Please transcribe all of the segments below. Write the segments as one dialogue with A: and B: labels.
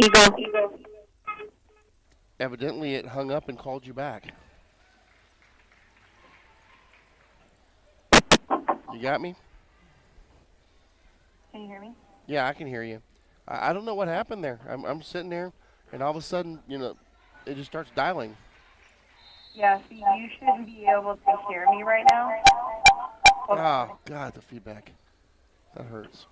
A: Eagle.
B: Evidently, it hung up and called you back. You got me?
A: Can you hear me?
B: Yeah, I can hear you. I don't know what happened there. I'm sitting there, and all of a sudden, it just starts dialing.
A: Yeah, so you should be able to hear me right now. Hold on.
B: Oh, God, the feedback. That hurts.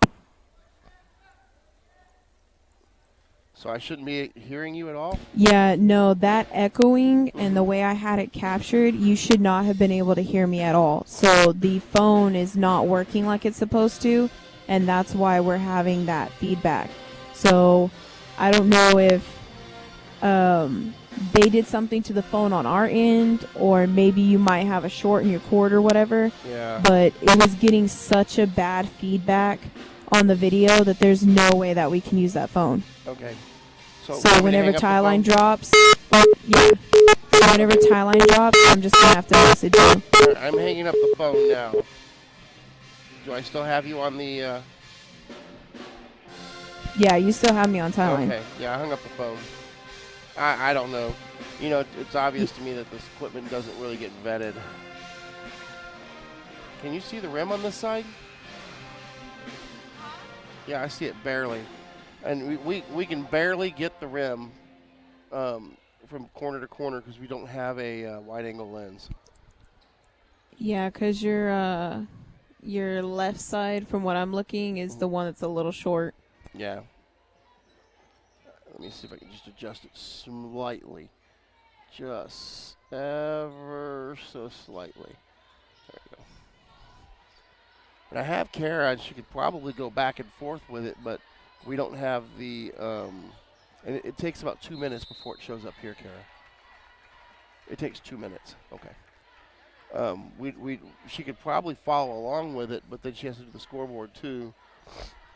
B: So I shouldn't be hearing you at all?
C: Yeah, no, that echoing and the way I had it captured, you should not have been able to hear me at all. So the phone is not working like it's supposed to, and that's why we're having that feedback. So I don't know if they did something to the phone on our end, or maybe you might have a short in your cord or whatever.
B: Yeah.
C: But it was getting such a bad feedback on the video that there's no way that we can use that phone.
B: Okay. So
C: So whenever tie line drops, yeah. So whenever tie line drops, I'm just gonna have to message you.
B: I'm hanging up the phone now. Do I still have you on the?
C: Yeah, you still have me on tie line.
B: Okay. Yeah, I hung up the phone. I don't know. It's obvious to me that this equipment doesn't really get vetted. Can you see the rim on this side? Yeah, I see it barely. And we can barely get the rim from corner to corner because we don't have a wide-angle lens.
C: Yeah, cause your left side, from what I'm looking, is the one that's a little short.
B: Yeah. Let me see if I can just adjust it slightly. Just ever so slightly. There we go. And I have Kara, and she could probably go back and forth with it, but we don't have the. And it takes about 2 minutes before it shows up here, Kara. It takes 2 minutes. Okay. She could probably follow along with it, but then she has to do the scoreboard too,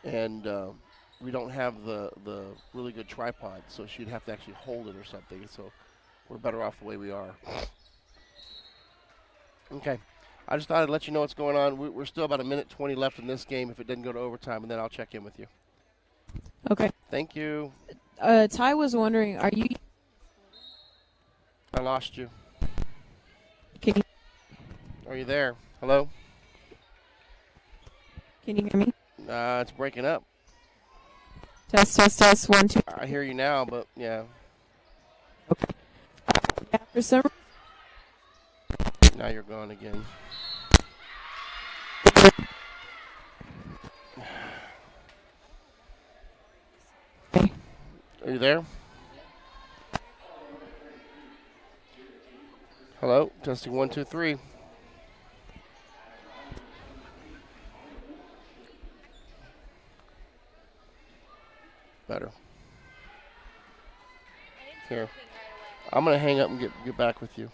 B: and we don't have the really good tripod, so she'd have to actually hold it or something. So we're better off the way we are. Okay. I just thought I'd let you know what's going on. We're still about 1:20 left in this game if it doesn't go to overtime, and then I'll check in with you.
C: Okay.
B: Thank you.
C: Ty was wondering, are you?
B: I lost you.
C: Can you?
B: Are you there? Hello?
C: Can you hear me?
B: It's breaking up.
C: Test, test, test. 1, 2.
B: I hear you now, but yeah.
C: Okay. Yeah, for some.
B: Now you're gone again.
C: Okay.
B: Are you there? Hello? Testing 1, 2, 3. Better. Here. I'm going to hang up and get back with you.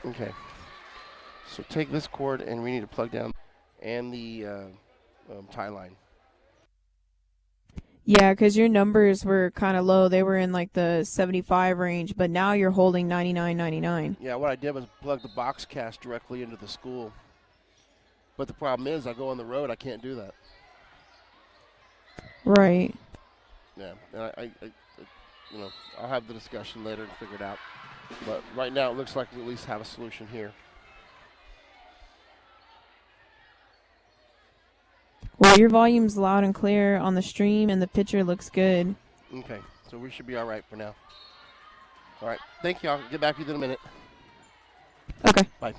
B: Okay. So take this cord, and we need to plug down and the tie line.
C: Yeah, because your numbers were kind of low. They were in like the 75 range, but now you're holding 99.99.
B: Yeah, what I did was plug the box cast directly into the school. But the problem is, I go on the road, I can't do that.
C: Right.
B: Yeah, and I I'll have the discussion later and figure it out. But right now, it looks like we at least have a solution here.
C: Well, your volume's loud and clear on the stream, and the picture looks good.
B: Okay, so we should be all right for now. All right, thank you. I'll get back with you in a minute.
C: Okay.
B: Bye.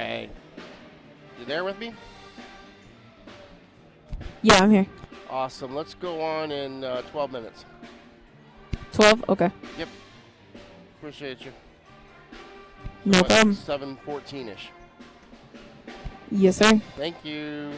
B: Okay. You there with me?
C: Yeah, I'm here.
B: Awesome. Let's go on in 12 minutes.
C: 12? Okay.
B: Yep. Appreciate you.
C: No
B: What,
C: problem.
B: 7:14-ish.
C: Yes, sir.
B: Thank you.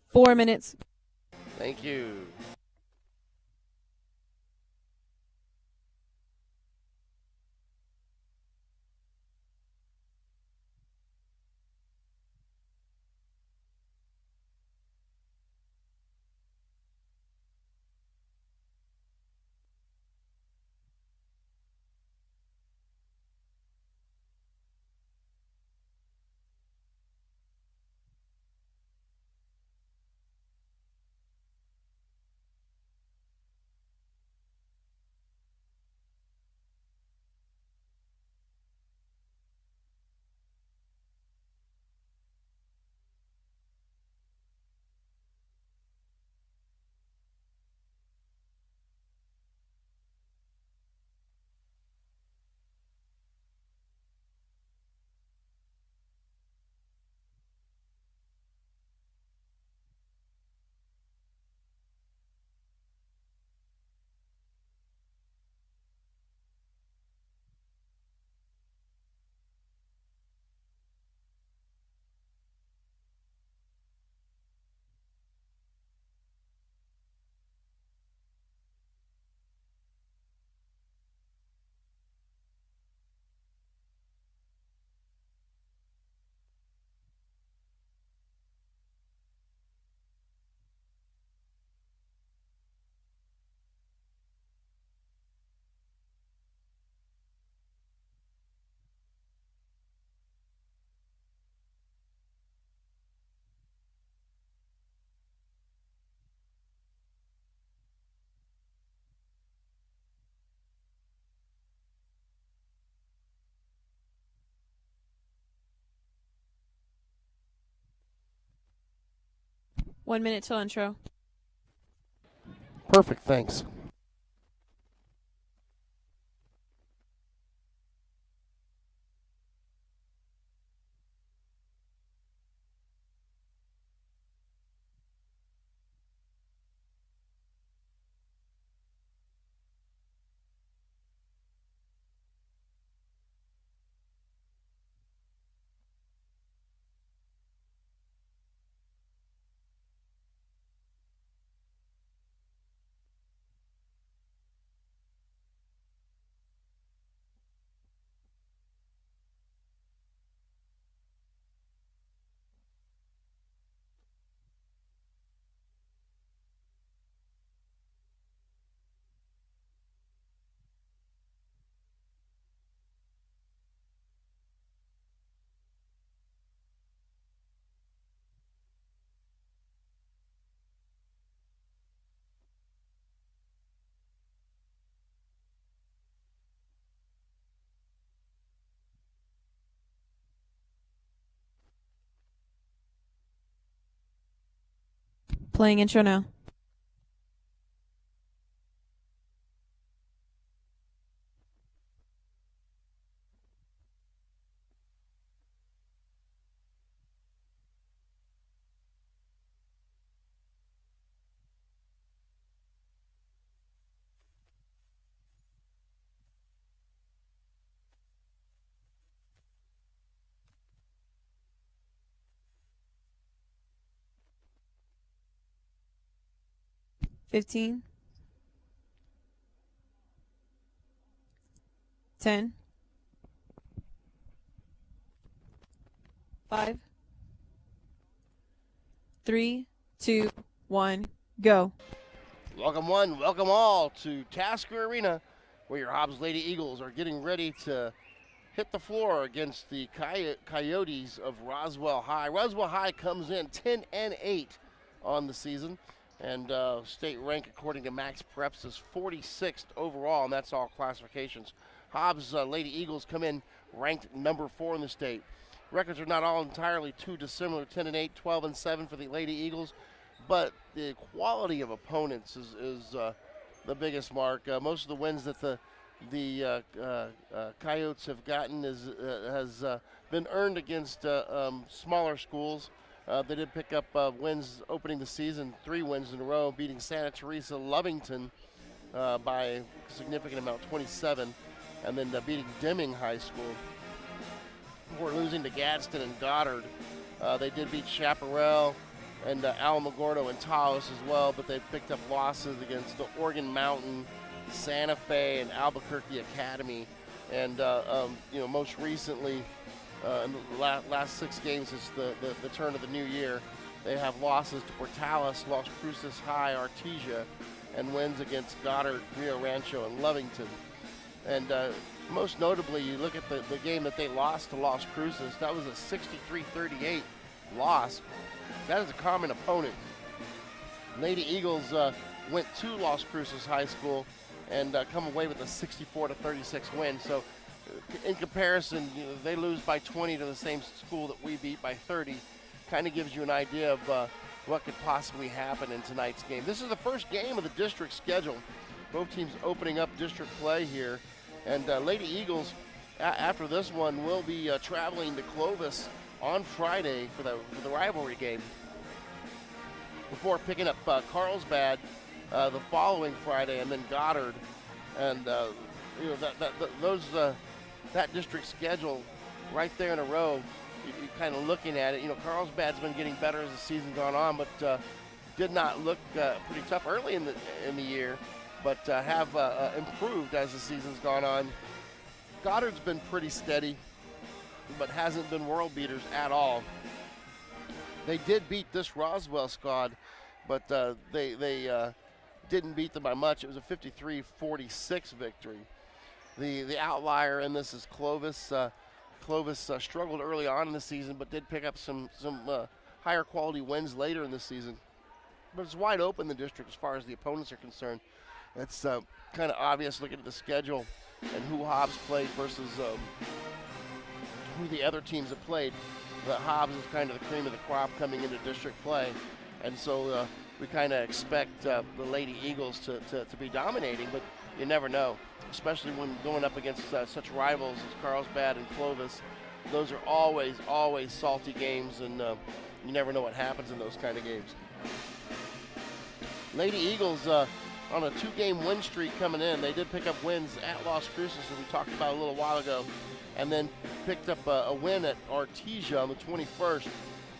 C: 4 minutes.
B: Thank you.
C: One minute till intro.
B: Perfect, thanks.
C: Playing intro now. $15. 10. 5. 3, 2, 1, go.
B: Welcome one, welcome all to Tasker Arena, where your Hobbs Lady Eagles are getting ready to hit the floor against the Coyotes of Roswell High. Roswell High comes in 10-8 on the season, and state rank, according to Max Preps, is 46th overall, and that's all classifications. Hobbs Lady Eagles come in ranked number 4 in the state. Records are not all entirely too dissimilar, 10-8, 12-7 for the Lady Eagles, but the quality of opponents is the biggest mark. Most of the wins that the Coyotes have gotten has been earned against smaller schools. They did pick up wins opening the season, 3 wins in a row, beating Santa Teresa Lovington by a significant amount, 27, and then beating Deming High School before losing to Gadsden and Goddard. They did beat Chaparral, and Alamogordo and Taos as well, but they picked up losses against the Oregon Mountain, Santa Fe, and Albuquerque Academy. And most recently, in the last 6 games since the turn of the new year, they have losses to Portales, Las Cruces High, Artesia, and wins against Goddard, Rio Rancho, and Lovington. And most notably, you look at the game that they lost to Las Cruces. That was a 63-38 loss. That is a common opponent. Lady Eagles went to Las Cruces High School and come away with a 64-36 win. So in comparison, they lose by 20 to the same school that we beat by 30. Kind of gives you an idea of what could possibly happen in tonight's game. This is the first game of the district schedule. Both teams opening up district play here. And Lady Eagles, after this one, will be traveling to Clovis on Friday for the rivalry game, before picking up Carlsbad the following Friday, and then Goddard. And that district schedule right there in a row, you're kind of looking at it. Carlsbad's been getting better as the season's gone on, but did not look pretty tough early in the year, but have improved as the season's gone on. Goddard's been pretty steady, but hasn't been world beaters at all. They did beat this Roswell squad, but they didn't beat them by much. It was a 53-46 victory. The outlier in this is Clovis. Clovis struggled early on in the season, but did pick up some higher quality wins later in the season. But it's wide open, the district, as far as the opponents are concerned. It's kind of obvious looking at the schedule and who Hobbs played versus who the other teams have played. But Hobbs is kind of the cream of the crop coming into district play. And so we kind of expect the Lady Eagles to be dominating, but you never know, especially when going up against such rivals as Carlsbad and Clovis. Those are always salty games, and you never know what happens in those kind of games. Lady Eagles on a 2-game win streak coming in. They did pick up wins at Las Cruces, as we talked about a little while ago, and then picked up a win at Artesia on the 21st.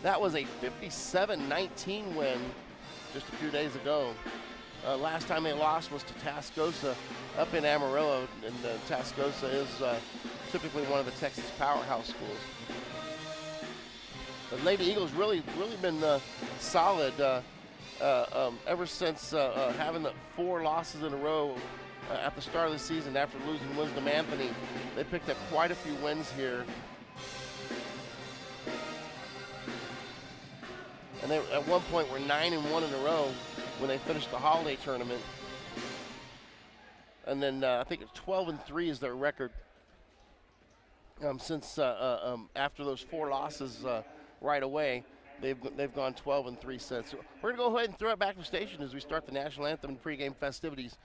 B: That was a 57-19 win just a few days ago. Last time they lost was to Tascosa up in Amarillo, and Tascosa is typically one of the Texas powerhouse schools. The Lady Eagles really been solid ever since having the 4 losses in a row at the start of the season after losing Wisdom Anthony. They picked up quite a few wins here. And they, at one point, were 9-1 in a row when they finished the holiday tournament. And then I think it's 12-3 is their record since after those 4 losses right away. They've gone 12-3 since. So we're going to go ahead and throw it back to the station as we start the national anthem and pregame festivities.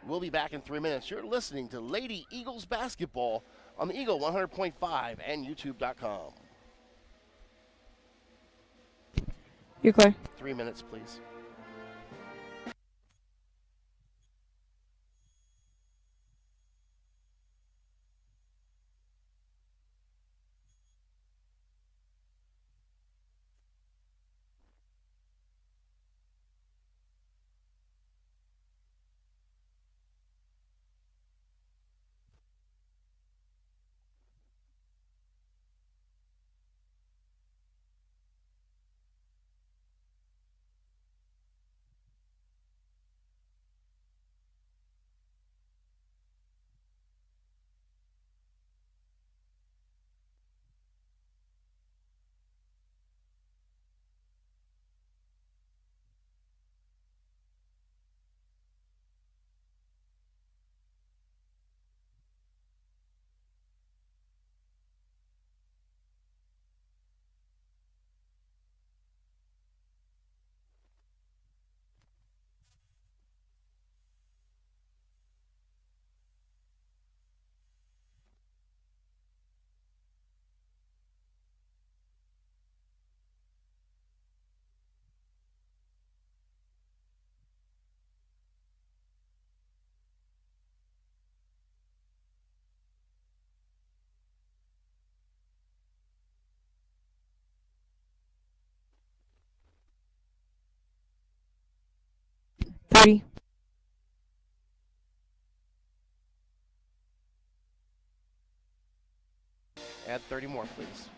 B: We'll be back in 3 minutes. You're listening to Lady Eagles basketball on the Eagle 100.5 and YouTube.com.
C: You're clear.
B: 3 minutes, please. Add 30 more, please.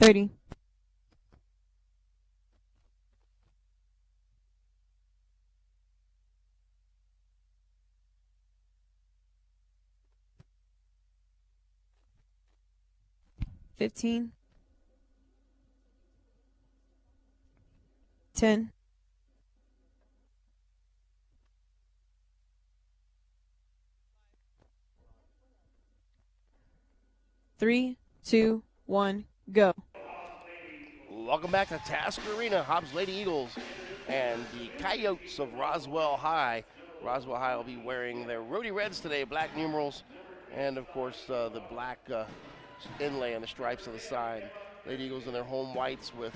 C: $30. 15. 10. 3, 2, 1, go.
B: Welcome back to Tasker Arena. Hobbs Lady Eagles and the Coyotes of Roswell High. Roswell High will be wearing their Rhodey Reds today, black numerals, and of course the black inlay and the stripes on the side. Lady Eagles in their home whites with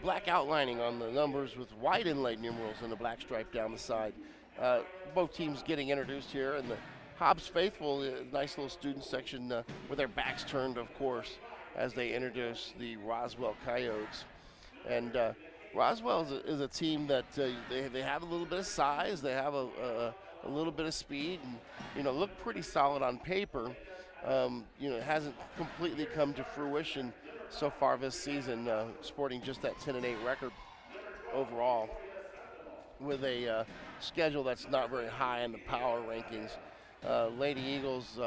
B: black outlining on the numbers with white inlaid numerals and the black stripe down the side. Both teams getting introduced here, and the Hobbs faithful, nice little student section with their backs turned, of course, as they introduce the Roswell Coyotes. And Roswell is a team that they have a little bit of size, they have a little bit of speed, and look pretty solid on paper. It hasn't completely come to fruition so far this season, sporting just that 10-8 record overall, with a schedule that's not very high in the power rankings. Lady Eagles,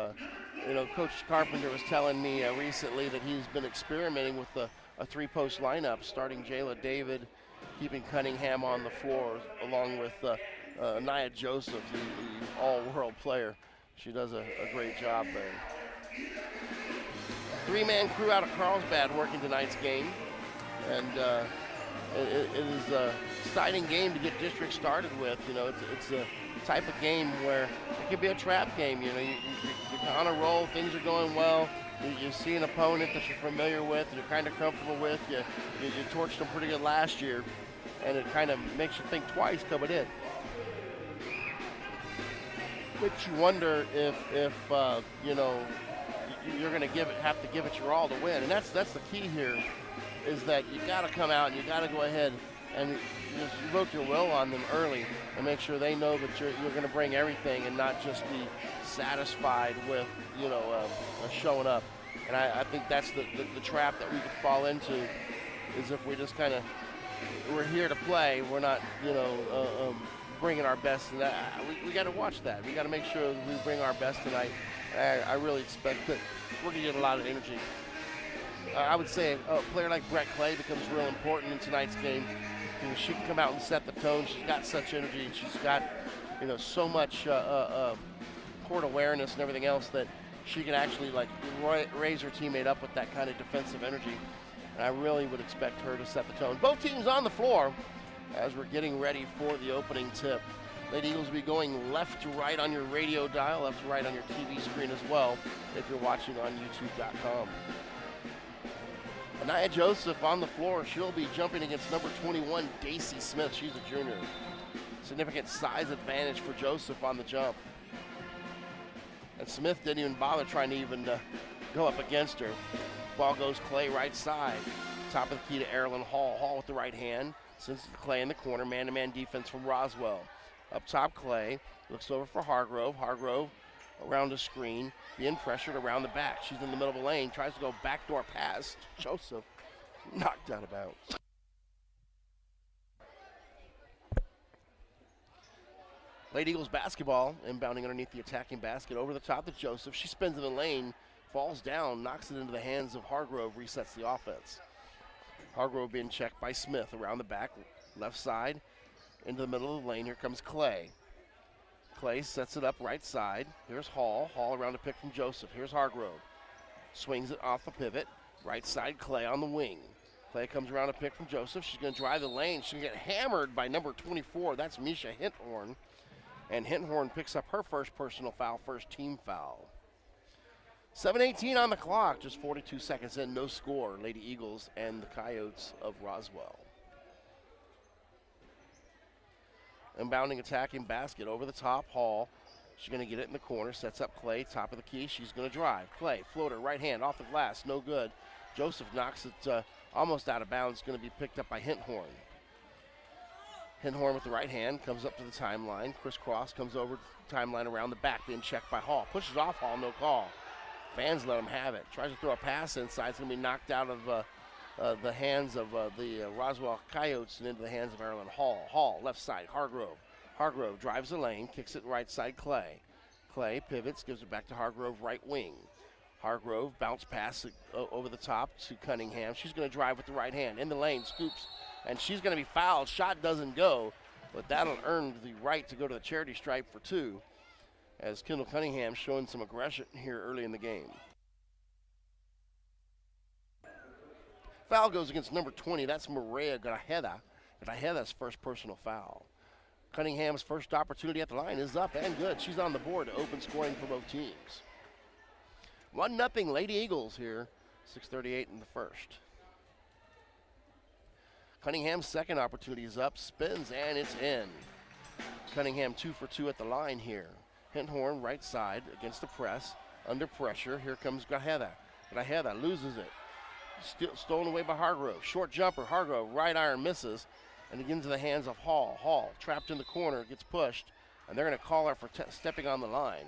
B: Coach Carpenter was telling me recently that he's been experimenting with a three-post lineup, starting Jayla David, keeping Cunningham on the floor, along with Nia Joseph, the all-world player. She does a great job there. Three-man crew out of Carlsbad working tonight's game, and it is an exciting game to get district started with. It's a type of game where it could be a trap game. You're on a roll, things are going well. You see an opponent that you're familiar with, you're kind of comfortable with. You torched them pretty good last year, and it kind of makes you think twice coming in. Makes you wonder if you're going to have to give it your all to win, and that's the key here, is that you got to come out and you got to go ahead and just evoke your will on them early and make sure they know that you're going to bring everything and not just be satisfied with showing up. And I think that's the trap that we could fall into, is if we just kind of, we're here to play, we're not bringing our best. And we got to watch that. We got to make sure that we bring our best tonight. I really expect that we're going to get a lot of energy. I would say a player like Brett Clay becomes real important in tonight's game. She can come out and set the tone. She's got such energy, and she's got so much court awareness and everything else that she can actually raise her teammate up with that kind of defensive energy. And I really would expect her to set the tone. Both teams on the floor as we're getting ready for the opening tip. Lady Eagles will be going left to right on your radio dial, left to right on your TV screen as well, if you're watching on YouTube.com. Nia Joseph on the floor. She'll be jumping against number 21, Daisy Smith. She's a junior. Significant size advantage for Joseph on the jump. And Smith didn't even bother trying to even go up against her. Ball goes Clay right side. Top of the key to Erilyn Hall. Hall with the right hand. Sends it to Clay in the corner. Man-to-man defense from Roswell. Up top, Clay looks over for Hargrove. Hargrove around the screen, being pressured around the back. She's in the middle of the lane, tries to go backdoor pass. Joseph knocked out of bounds. Lady Eagles basketball, inbounding underneath the attacking basket, over the top to Joseph. She spins in the lane, falls down, knocks it into the hands of Hargrove, resets the offense. Hargrove being checked by Smith around the back, left side, into the middle of the lane. Here comes Clay. Clay sets it up right side. Here's Hall. Hall around to pick from Joseph. Here's Hargrove. Swings it off the pivot. Right side, Clay on the wing. Clay comes around to pick from Joseph. She's going to drive the lane. She's going to get hammered by number 24. That's Misha Hinthorn. And Hinthorn picks up her first personal foul, first team foul. 7:18 on the clock. Just 42 seconds in. No score. Lady Eagles and the Coyotes of Roswell. Inbounding, attacking basket over the top. Hall. She's going to get it in the corner. Sets up Clay. Top of the key. She's going to drive. Clay, floater, right hand, off the glass. No good. Joseph knocks it almost out of bounds. Going to be picked up by Hinthorn. Hinthorn with the right hand comes up to the timeline. Crisscross comes over the timeline around the back, being checked by Hall. Pushes off Hall, no call. Fans let him have it. Tries to throw a pass inside. It's going to be knocked out of the hands of the Roswell Coyotes and into the hands of Maryland Hall. Hall, left side, Hargrove. Hargrove drives the lane, kicks it right side, Clay. Clay pivots, gives it back to Hargrove, right wing. Hargrove bounce pass over the top to Cunningham. She's going to drive with the right hand. In the lane, scoops, and she's going to be fouled. Shot doesn't go, but that'll earn the right to go to the charity stripe for 2, as Kendall Cunningham showing some aggression here early in the game. Foul goes against number 20. That's Maria Grajeda. Grajeda's first personal foul. Cunningham's first opportunity at the line is up and good. She's on the board to open scoring for both teams. 1-0 Lady Eagles here. 6:38 in the first. Cunningham's second opportunity is up. Spins and it's in. Cunningham 2 for 2 at the line here. Hinthorn right side against the press. Under pressure. Here comes Grajeda. Grajeda loses it. Stolen away by Hargrove. Short jumper. Hargrove right iron misses. And it gets into the hands of Hall. Hall trapped in the corner, gets pushed, and they're going to call her for stepping on the line.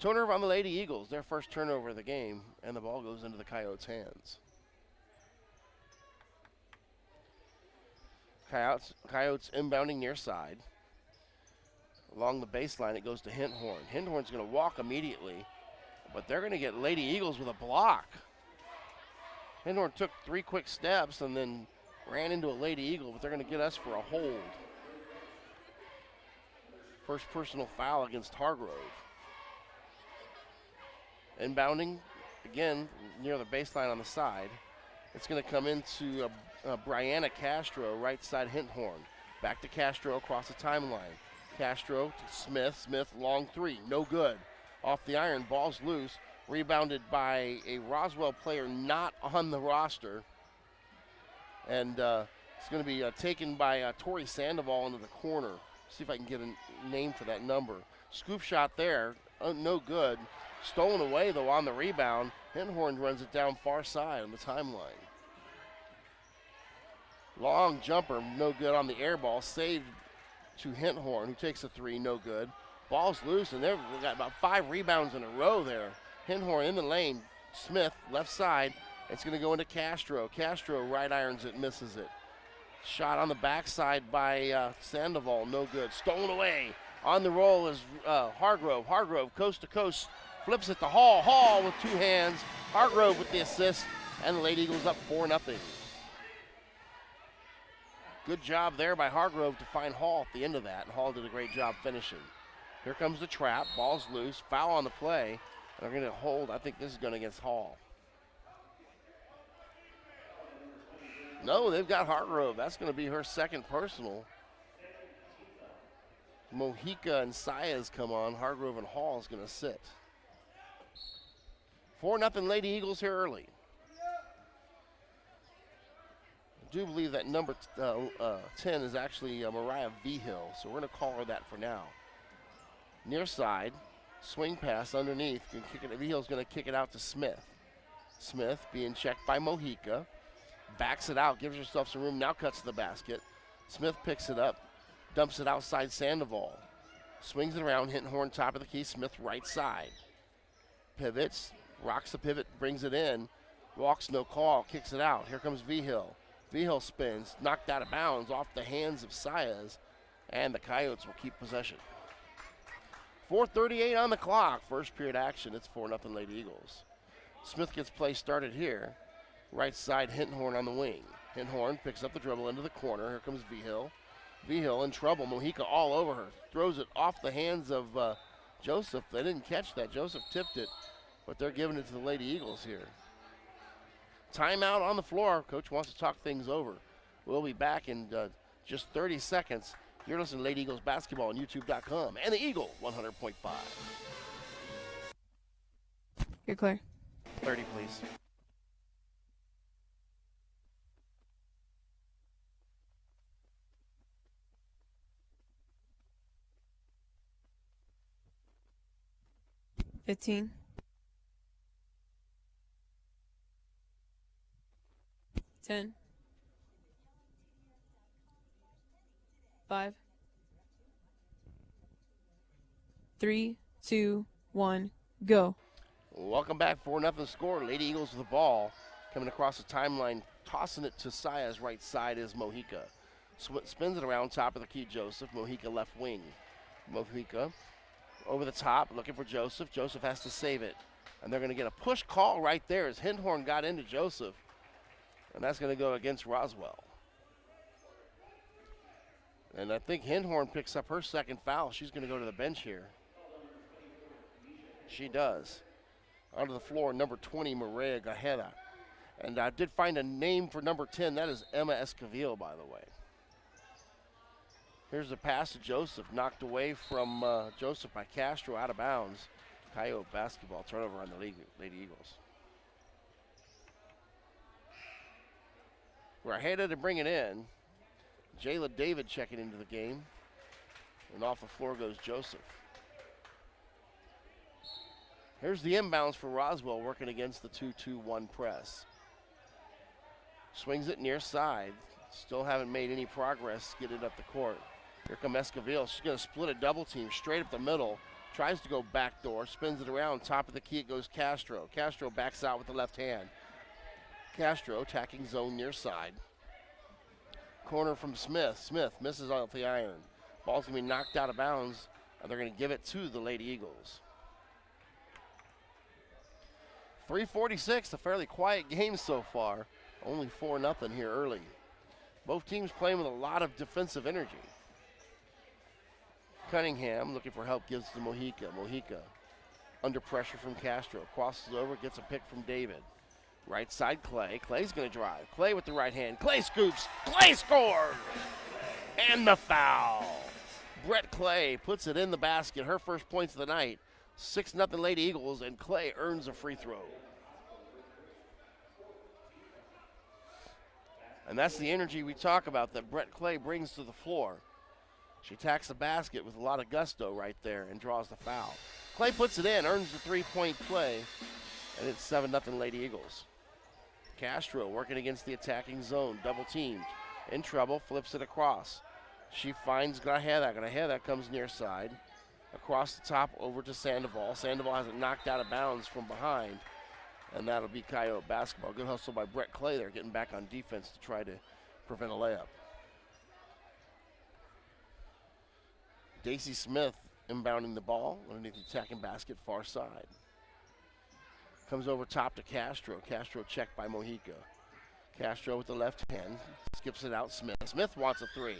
B: Turnover on the Lady Eagles, their first turnover of the game, and the ball goes into the Coyotes' hands. Coyotes inbounding near side. Along the baseline, it goes to Hinthorn. Hinthorn's going to walk immediately, but they're going to get Lady Eagles with a block. Hinthorn took 3 quick steps and then ran into a Lady Eagle, but they're going to get us for a hold. First personal foul against Hargrove. Inbounding, again, near the baseline on the side. It's going to come into Brianna Castro, right side Hinthorn. Back to Castro across the timeline. Castro to Smith. Smith, long 3, no good. Off the iron, ball's loose. Rebounded by a Roswell player not on the roster. And it's going to be taken by Tori Sandoval into the corner. See if I can get a name for that number. Scoop shot there, no good. Stolen away, though, on the rebound. Hinthorn runs it down far side on the timeline. Long jumper, no good on the air ball. Saved to Hinthorn, who takes a 3, no good. Ball's loose, and they've got about 5 rebounds in a row there. Hinthorn in the lane. Smith, left side. It's going to go into Castro. Castro right irons it, misses it. Shot on the backside by Sandoval, no good. Stolen away. On the roll is Hargrove. Hargrove, coast to coast, flips it to Hall. Hall with 2 hands. Hargrove with the assist, and the Lady Eagles up 4-0. Good job there by Hargrove to find Hall at the end of that, and Hall did a great job finishing. Here comes the trap. Ball's loose. Foul on the play. And they're going to hold. I think this is going against Hall. No, they've got Hargrove. That's going to be her second personal. Mojica and Saez come on. Hargrove and Hall is going to sit. 4-0 Lady Eagles here early. I do believe that number 10 is actually Mariah Vigil, so we're going to call her that for now. Near side, swing pass underneath. Vigil's going to kick it out to Smith. Smith being checked by Mojica. Backs it out, gives herself some room, now cuts to the basket. Smith picks it up, dumps it outside Sandoval. Swings it around, Hinthorn top of the key, Smith right side. Pivots, rocks the pivot, brings it in. Walks, no call, kicks it out. Here comes Vigil. Vigil spins, knocked out of bounds off the hands of Saez, and the Coyotes will keep possession. 4:38 on the clock, first period action. It's 4-0 Lady Eagles. Smith gets play started here. Right side, Hinthorn on the wing. Hinthorn picks up the dribble into the corner. Here comes Vigil. Vigil in trouble. Mojica all over her. Throws it off the hands of Joseph. They didn't catch that. Joseph tipped it, but they're giving it to the Lady Eagles here. Timeout on the floor. Coach wants to talk things over. We'll be back in just 30 seconds. You're listening to Lady Eagles basketball on YouTube.com and the Eagle 100.5.
C: You're clear.
B: 30, please.
C: 15. 10. 5. 3, 2, 1, go.
B: Welcome back, 4-0 score. Lady Eagles with the ball. Coming across the timeline, tossing it to Saya's right side is Mojica. Spins it around top of the key, Joseph. Mojica left wing. Mojica over the top, looking for Joseph. Joseph has to save it. And they're going to get a push call right there as Hindhorn got into Joseph. And that's going to go against Roswell. And I think Hindhorn picks up her second foul. She's going to go to the bench here. She does. Onto the floor, number 20, Maria Gajeda. And I did find a name for number 10. That is Emma Esquivel, by the way. Here's the pass to Joseph. Knocked away from Joseph by Castro, out of bounds. Coyote basketball turnover on the Lady Eagles. Gajeda to bring it in. Jayla David checking into the game. And off the floor goes Joseph. Here's the inbounds for Roswell working against the 2-2-1 press. Swings it near side. Still haven't made any progress getting up the court. Here comes Esquivel. She's going to split a double team straight up the middle. Tries to go backdoor. Spins it around. Top of the key it goes Castro. Castro backs out with the left hand. Castro attacking zone near side. Corner from Smith. Smith misses off the iron. Ball's going to be knocked out of bounds. And they're going to give it to the Lady Eagles. 3:46, a fairly quiet game so far. Only 4-0 here early. Both teams playing with a lot of defensive energy. Cunningham looking for help, gives to Mojica. Mojica under pressure from Castro. Crosses over, gets a pick from David. Right side Clay. Clay's going to drive. Clay with the right hand. Clay scoops. Clay scores! And the foul. Brett Clay puts it in the basket. Her first points of the night. 6-0 Lady Eagles, and Clay earns a free throw. And that's the energy we talk about that Brett Clay brings to the floor. She attacks the basket with a lot of gusto right there and draws the foul. Clay puts it in, earns the three-point play, and it's 7-0 Lady Eagles. Castro working against the attacking zone, double teamed. In trouble, flips it across. She finds Gajeda. Gajeda comes near side. Across the top over to Sandoval. Sandoval has it knocked out of bounds from behind. And that'll be Coyote basketball. Good hustle by Brett Clay there, getting back on defense to try to prevent a layup. Daisy Smith inbounding the ball underneath the attacking basket, far side. Comes over top to Castro. Castro checked by Mojica. Castro with the left hand. Skips it out, Smith. Smith wants a three.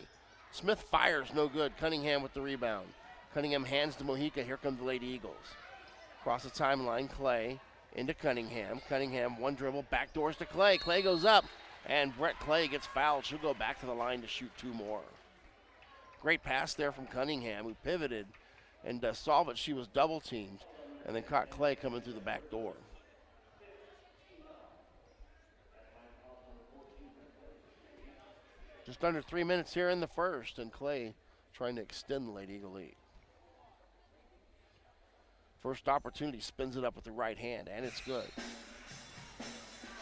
B: Smith fires, no good. Cunningham with the rebound. Cunningham hands to Mojica. Here come the Lady Eagles. Across the timeline, Clay into Cunningham. Cunningham, one dribble, backdoors to Clay. Clay goes up, and Brett Clay gets fouled. She'll go back to the line to shoot two more. Great pass there from Cunningham, who pivoted and saw that she was double teamed, and then caught Clay coming through the back door. Just under 3 minutes here in the first, and Clay trying to extend the Lady Eagle lead. First opportunity, spins it up with the right hand, and it's good.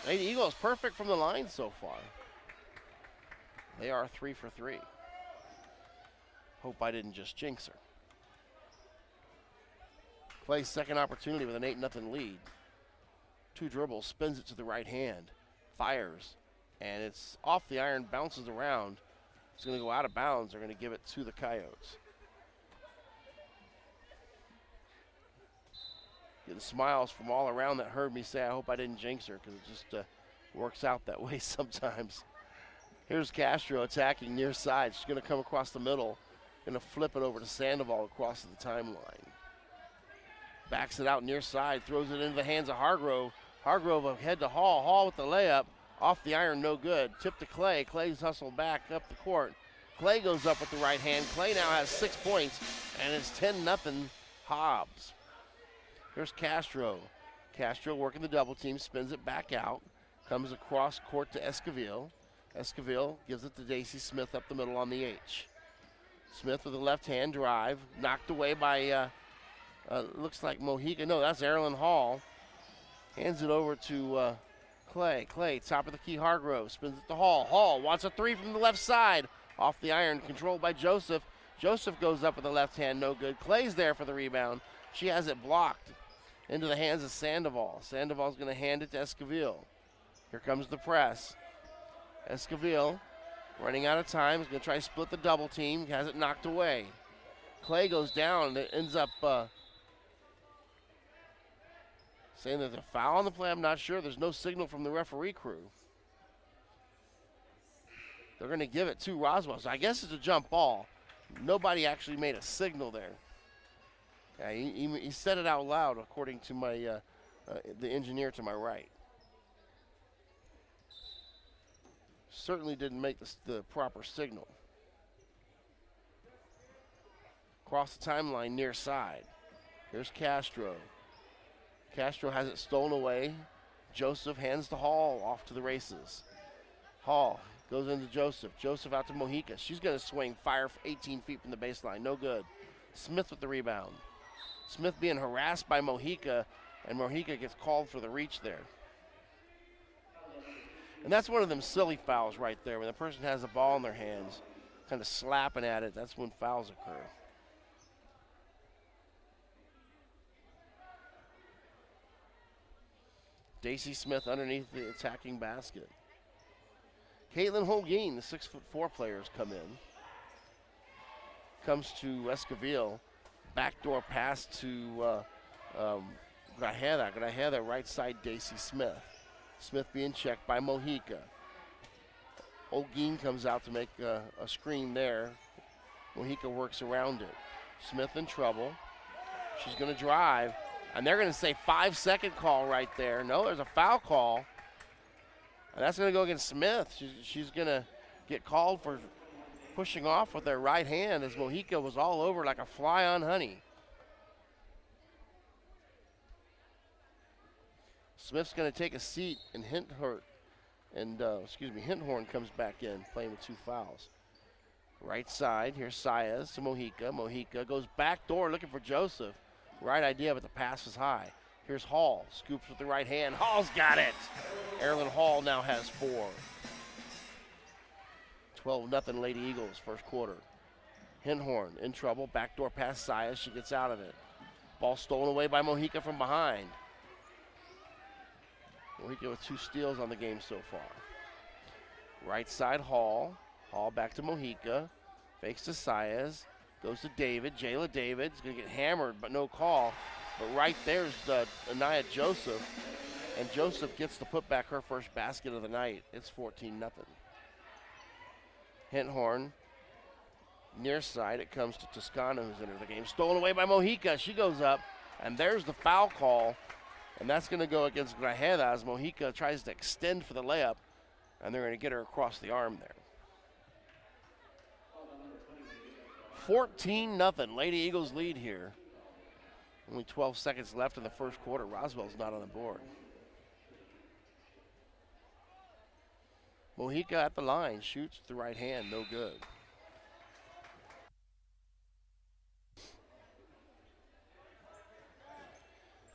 B: Lady Eagle is perfect from the line so far. They are 3 for 3. Hope I didn't just jinx her. Clay's second opportunity with an 8-0 lead. Two dribbles, spins it to the right hand, fires, and it's off the iron, bounces around. It's going to go out of bounds. They're going to give it to the Coyotes. Getting smiles from all around that heard me say, I hope I didn't jinx her, because it just works out that way sometimes. Here's Castro attacking near side. She's going to come across the middle. Going to flip it over to Sandoval across the timeline. Backs it out near side, throws it into the hands of Hargrove. Hargrove ahead to Hall. Hall with the layup. Off the iron, no good. Tip to Clay. Clay's hustled back up the court. Clay goes up with the right hand. Clay now has 6 points, and it's 10-0 Hobbs. Here's Castro. Castro working the double team, spins it back out. Comes across court to Esquivel. Esquivel gives it to Daisy Smith up the middle on the H. Smith with a left hand drive. Knocked away by Looks like Mojica. No, that's Erlen Hall. Hands it over to Clay. Clay, top of the key, Hargrove. Spins it to Hall. Hall wants a three from the left side. Off the iron, controlled by Joseph. Joseph goes up with the left hand, no good. Clay's there for the rebound. She has it blocked into the hands of Sandoval. Sandoval's going to hand it to Esquivel. Here comes the press. Esquivel, running out of time, is going to try to split the double team. Has it knocked away. Clay goes down and it ends up saying there's a foul on the play. I'm not sure. There's no signal from the referee crew. They're going to give it to Roswell. So I guess it's a jump ball. Nobody actually made a signal there. Yeah, he said it out loud, according to my the engineer to my right. Certainly didn't make the proper signal. Across the timeline, near side. Here's Castro. Castro has it stolen away. Joseph hands the Hall off to the races. Hall goes into Joseph. Joseph out to Mojica. She's going to swing, fire 18 feet from the baseline. No good. Smith with the rebound. Smith being harassed by Mojica, and Mojica gets called for the reach there. And that's one of them silly fouls right there. When the person has the ball in their hands, kind of slapping at it, that's when fouls occur. Daisy Smith underneath the attacking basket. Caitlin Holguin, the 6'4" players come in. Comes to Esquivel. Backdoor pass to Grajeda. Grajeda right side Daisy Smith. Smith being checked by Mojica. Holguin comes out to make a screen there. Mojica works around it. Smith in trouble. She's going to drive. And they're going to say 5-second call right there. No, there's a foul call. And that's going to go against Smith. She's going to get called for pushing off with her right hand as Mojica was all over like a fly on honey. Smith's going to take a seat, and Hinthorn comes back in, playing with 2 fouls. Right side, here's Saez to Mojica. Mojica goes back door looking for Joseph. Right idea, but the pass is high. Here's Hall, scoops with the right hand. Hall's got it. Erlen Hall now has 4. 12-0 Lady Eagles, first quarter. Hinthorn in trouble, backdoor pass Saez. She gets out of it. Ball stolen away by Mojica from behind. Mojica with 2 steals on the game so far. Right side, Hall. Hall back to Mojica. Fakes to Saez. Goes to David. Jayla David is going to get hammered, but no call. But right there's Anaya Joseph. And Joseph gets to put back her first basket of the night. It's 14-0. Hinthorn. Near side, it comes to Toscano, who's entered the game. Stolen away by Mojica. She goes up, and there's the foul call. And that's going to go against Grajeda as Mojica tries to extend for the layup, and they're going to get her across the arm there. 14-0. Lady Eagles lead here. Only 12 seconds left in the first quarter. Roswell's not on the board. Mojica at the line. Shoots with the right hand. No good.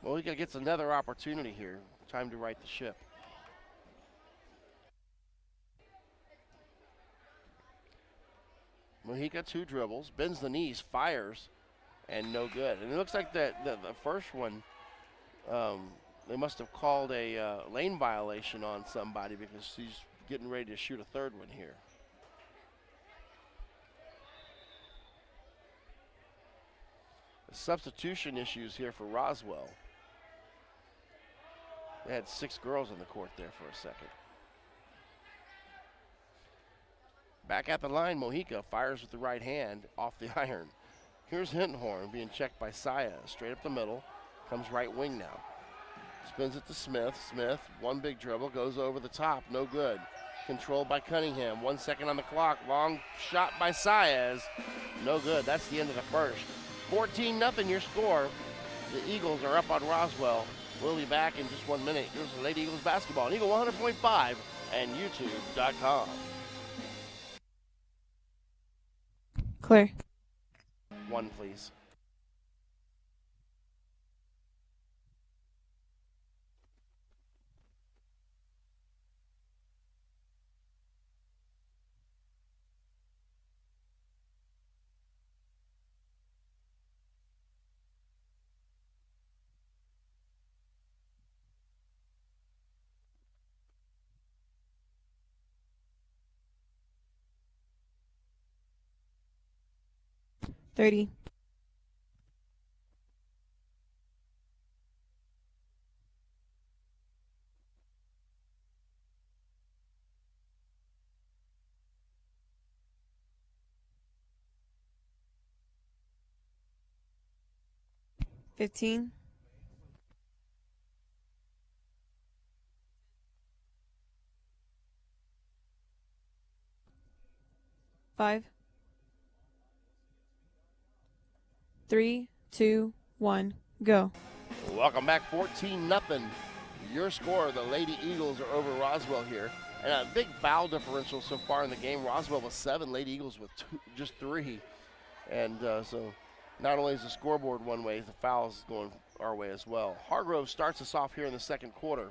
B: Mojica gets another opportunity here. Time to right the ship. Mojica 2 dribbles, bends the knees, fires, and no good. And it looks like the first one, they must have called a lane violation on somebody because she's getting ready to shoot a third one here. The substitution issues here for Roswell. They had 6 girls on the court there for a second. Back at the line, Mojica fires with the right hand off the iron. Here's Hinthorn being checked by Saez. Straight up the middle. Comes right wing now. Spins it to Smith. Smith, 1 big dribble, goes over the top. No good. Controlled by Cunningham. 1 second on the clock. Long shot by Saez. No good. That's the end of the first. 14-0 your score. The Eagles are up on Roswell. We'll be back in just 1 minute. Here's the Lady Eagles basketball on Eagle 100.5 and YouTube.com.
C: Clear.
B: 1, please.
C: 30. $15. 5. 3, 2, 1, go.
B: Welcome back, 14-0. Your score, the Lady Eagles are over Roswell here. And a big foul differential so far in the game. Roswell with 7, Lady Eagles with just 3. And so not only is the scoreboard one way, the fouls going our way as well. Hargrove starts us off here in the second quarter.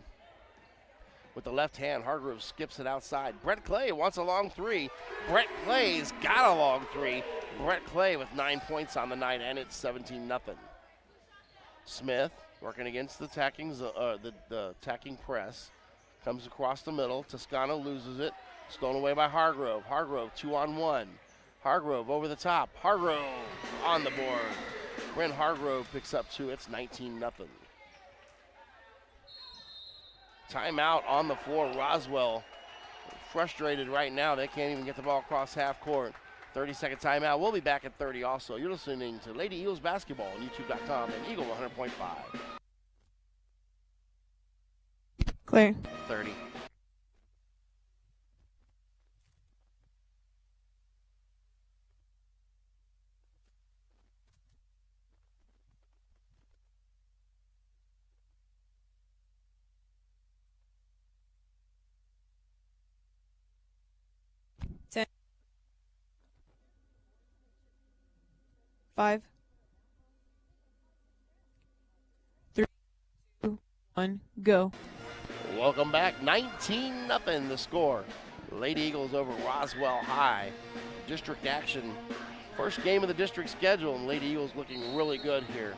B: With the left hand, Hargrove skips it outside. Brett Clay wants a long 3. Brett Clay's got a long 3. Brett Clay with 9 points on the night, and it's 17-0. Smith working against the attacking press. Comes across the middle. Toscano loses it. Stolen away by Hargrove. Hargrove 2-on-1. Hargrove over the top. Hargrove on the board. Brent Hargrove picks up 2. It's 19-0. Timeout on the floor. Roswell frustrated right now. They can't even get the ball across half court. 30-second timeout. We'll be back at 30 also. You're listening to Lady Eagles Basketball on YouTube.com and Eagle 100.5.
C: Clear.
B: 30.
C: Five, 3, 2, 1, go.
B: Welcome back. 19-0 the score. Lady Eagles over Roswell High. District action. First game of the district schedule, and Lady Eagles looking really good here.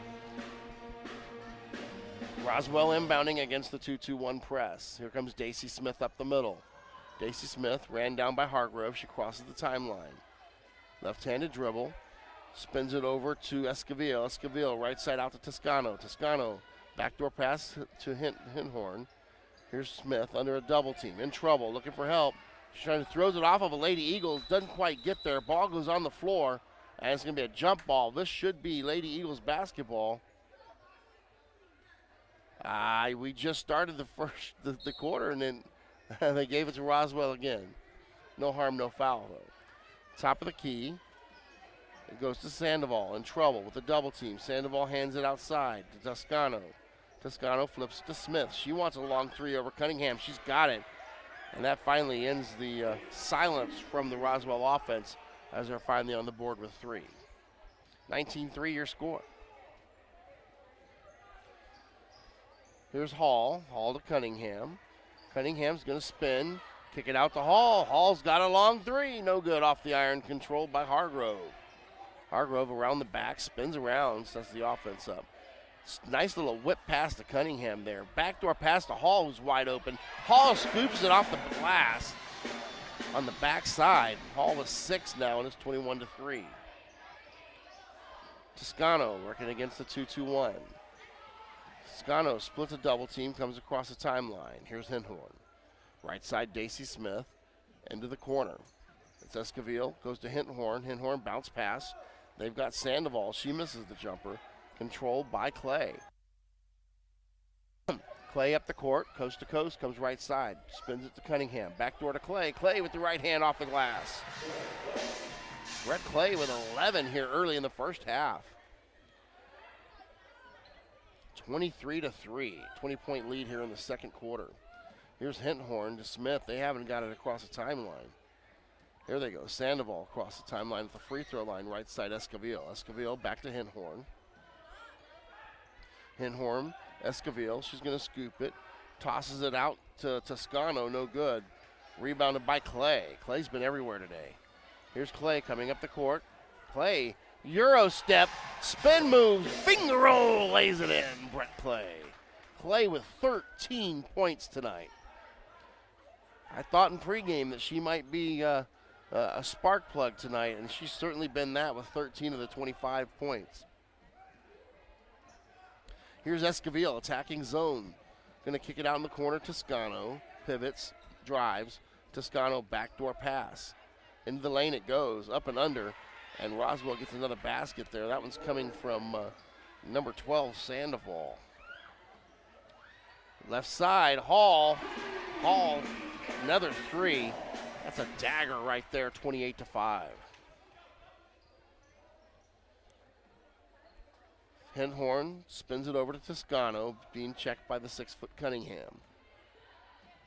B: Roswell inbounding against the 2-2-1 press. Here comes Daisy Smith up the middle. Daisy Smith ran down by Hargrove. She crosses the timeline. Left-handed dribble. Spins it over to Esquivel. Esquivel right side out to Toscano. Toscano backdoor pass to Hinhorn. Here's Smith under a double team. In trouble, looking for help. She's trying to throws it off of a Lady Eagles. Doesn't quite get there. Ball goes on the floor. And it's going to be a jump ball. This should be Lady Eagles basketball. We just started the quarter, and then they gave it to Roswell again. No harm, no foul, though. Top of the key. It goes to Sandoval, in trouble with the double team. Sandoval hands it outside to Toscano. Toscano flips it to Smith. She wants a long 3 over Cunningham. She's got it. And that finally ends the silence from the Roswell offense as they're finally on the board with 3. 19-3 your score. Here's Hall. Hall to Cunningham. Cunningham's going to spin. Kick it out to Hall. Hall's got a long 3. No good off the iron, controlled by Hargrove. Hargrove around the back, spins around, sets the offense up. Nice little whip pass to Cunningham there. Backdoor pass to Hall, who's wide open. Hall scoops it off the glass on the backside. Hall with 6 now, and it's 21-3. Toscano working against the 2-2-1. Toscano splits a double team, comes across the timeline. Here's Hinhorn. Right side, Daisy Smith. Into the corner. It's Esquivel, goes to Hinhorn. Hinhorn bounce pass. They've got Sandoval. She misses the jumper. Controlled by Clay. Clay up the court, coast to coast, comes right side. Spins it to Cunningham. Backdoor to Clay. Clay with the right hand off the glass. Brett Clay with 11 here early in the first half. 23-3. 20-point lead here in the second quarter. Here's Hinhorn to Smith. They haven't got it across the timeline. Here they go. Sandoval across the timeline at the free throw line, right side Esquivel. Esquivel back to Hinhorn. Hinhorn, Esquivel. She's going to scoop it. Tosses it out to Toscano. No good. Rebounded by Clay. Clay's been everywhere today. Here's Clay coming up the court. Clay, Euro step, spin move, finger roll, lays it in. Brett Clay. Clay with 13 points tonight. I thought in pregame that she might be a spark plug tonight, and she's certainly been that with 13 of the 25 points. Here's Esquivel attacking zone. Going to kick it out in the corner. Toscano pivots, drives. Toscano backdoor pass. Into the lane it goes, up and under, and Roswell gets another basket there. That one's coming from number 12, Sandoval. Left side, Hall, another three. That's a dagger right there, 28-5. Henhorn spins it over to Toscano, being checked by the 6-foot Cunningham.